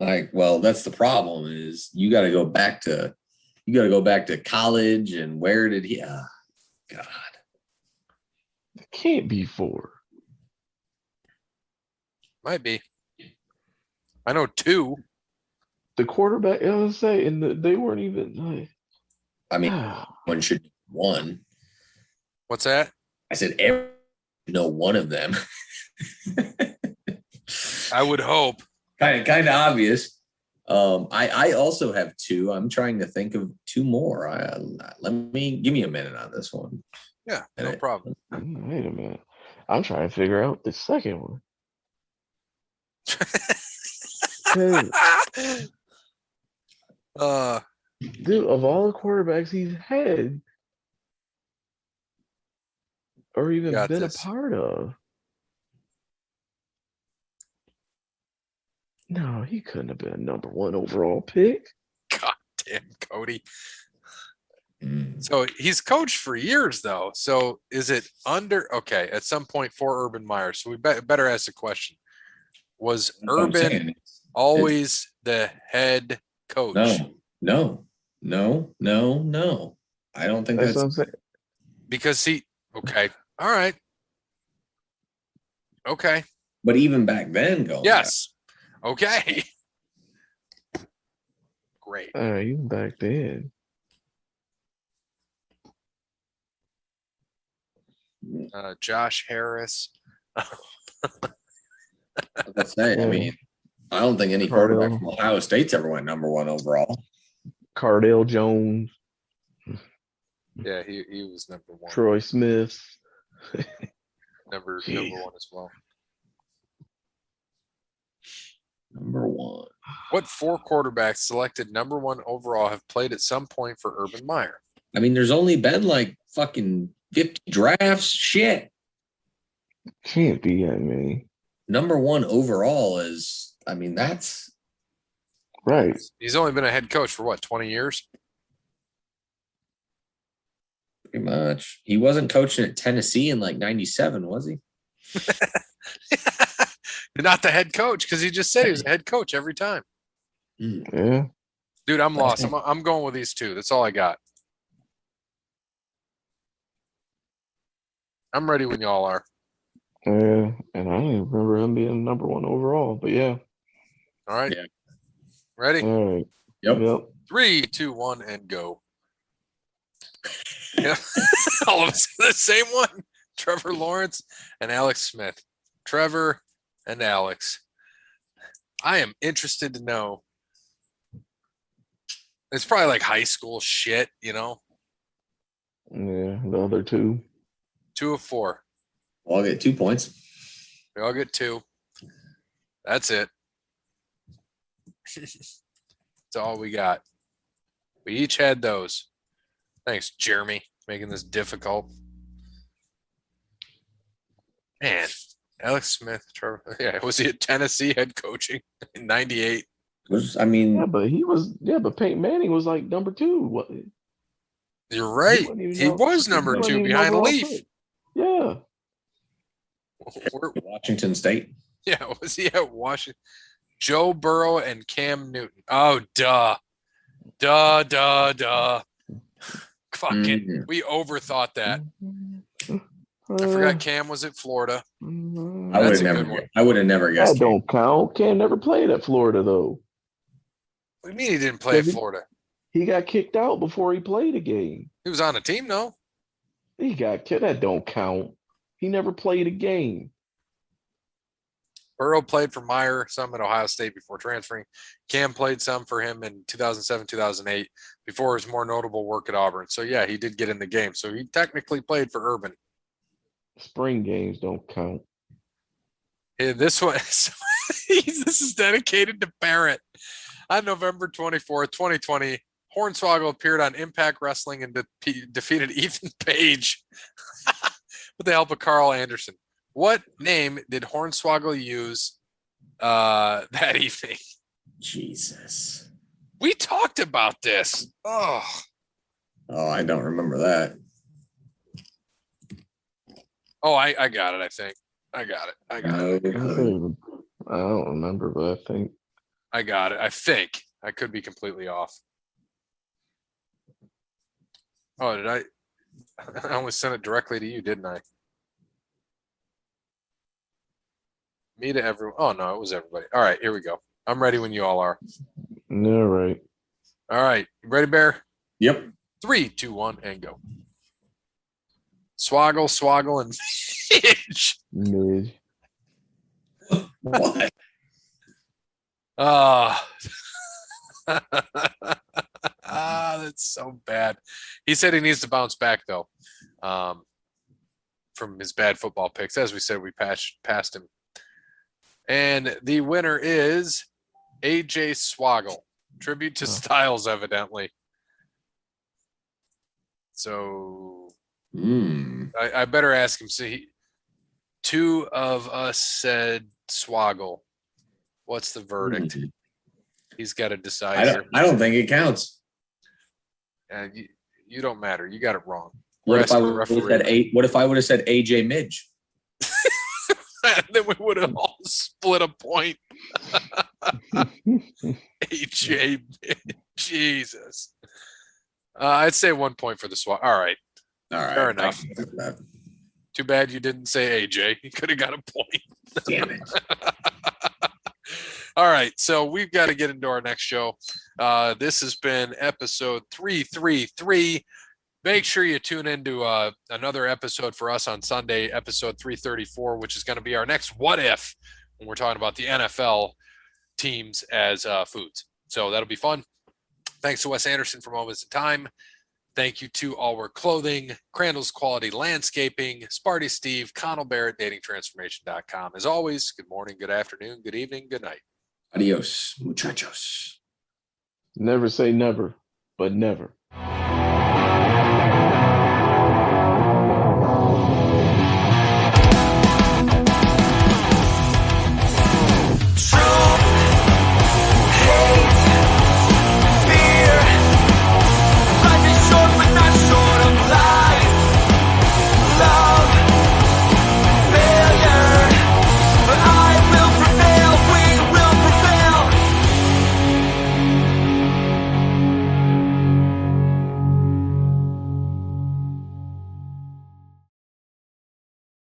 that's the problem is you got to go back to college and where did he? God, It can't be 4. Might be. I know 2. the quarterback. I was saying, and they weren't even like. I mean, one should be one. What's that? I said every know one of them. I would hope. Kind of obvious. I also have two. I'm trying to think of two more. Give me a minute on this one. Yeah, no problem. Wait a minute. I'm trying to figure out the second one. Dude, of all the quarterbacks he's had or even been a part of, no, he couldn't have been a number one overall pick. God damn, Cody. So he's coached for years, though. So is it under? Okay, at some point for Urban Meyer. So we better ask the question: was Urban always the head coach? No. I don't think that's what I'm saying. Because okay, all right, okay. But even back then, yes, okay, great. Even back then. Josh Harris. Let's say, I mean, I don't think any quarterback from Ohio State's ever went number one overall. Cardale Jones. Yeah, he was number one. Troy Smith. number one as well. Number one. What 4 quarterbacks selected number 1 overall have played at some point for Urban Meyer? I mean, there's only been like fucking 50 drafts. Shit. Can't be that many. Number 1 overall is, I mean, that's right. He's only been a head coach for what, 20 years? Pretty much. He wasn't coaching at Tennessee in like 97, was he? Not the head coach, because he just said he was a head coach every time. Yeah. Dude, I'm lost. I'm going with these two. That's all I got. I'm ready when y'all are. Yeah, and I don't even remember him being number 1 overall, but yeah. All right. Yeah. Ready? All right. Yep. 3, 2, 1, and go. Yeah. All of us the same one. Trevor Lawrence and Alex Smith. Trevor and Alex. I am interested to know. It's probably like high school shit, you know? Yeah, the other 2. 2 of 4. Well, I'll get 2 points. We all get 2. That's it. That's all we got. We each had those. Thanks, Jeremy, making this difficult. Man, Alex Smith, Trevor. Yeah, was he at Tennessee head coaching in '98? But Peyton Manning was like number 2. What? You're right. He was number 2 behind Leaf. Pick. Yeah. Washington State. Yeah, was he at Washington? Joe Burrow and Cam Newton. Oh, duh. Fucking, we overthought that. I forgot Cam was at Florida. I would have never guessed. That don't count. Cam never played at Florida, though. What do you mean he didn't play at Florida? He got kicked out before he played a game. He was on a team, no? He got kicked. That don't count. He never played a game. Burrow played for Meyer, some at Ohio State before transferring. Cam played some for him in 2007, 2008, before his more notable work at Auburn. So, yeah, he did get in the game. So, he technically played for Urban. Spring games don't count. Yeah, this one, this is dedicated to Barrett. On November 24th, 2020, Hornswoggle appeared on Impact Wrestling and defeated Ethan Page with the help of Carl Anderson. What name did Hornswoggle use that evening? Jesus. We talked about this. Oh, I don't remember that. Oh, I got it, I think. I got it. I don't remember, but I think. I got it. I think. I could be completely off. Oh, did I? I only sent it directly to you, didn't I? Me to everyone. Oh, no, it was everybody. All right, here we go. I'm ready when you all are. All right. All right. You ready, Bear? Yep. 3, 2, 1, and go. Swoggle, and Midge. Midge. What? That's so bad. He said he needs to bounce back, though, from his bad football picks. As we said, we passed him. And the winner is AJ Swoggle. Tribute to Styles, evidently. So I better ask him. See, 2 of us said Swoggle. What's the verdict? He's got to decide. I don't think it counts. You don't matter. You got it wrong. What if I would have said AJ Midge? Then we would have all split a point. AJ, Jesus. I'd say 1 point for the swap. All right. Fair enough. Too bad you didn't say AJ. You could have got a point. Damn it. All right. So we've got to get into our next show. This has been episode 333. Make sure you tune into another episode for us on Sunday, episode 334, which is going to be our next What If when we're talking about the NFL teams as foods. So that'll be fun. Thanks to Wes Anderson for Moments in Time. Thank you to Allwear Clothing, Crandall's Quality Landscaping, Sparty Steve, Connell Barrett, datingtransformation.com. As always, good morning, good afternoon, good evening, good night. Adios, muchachos. Never say never, but never.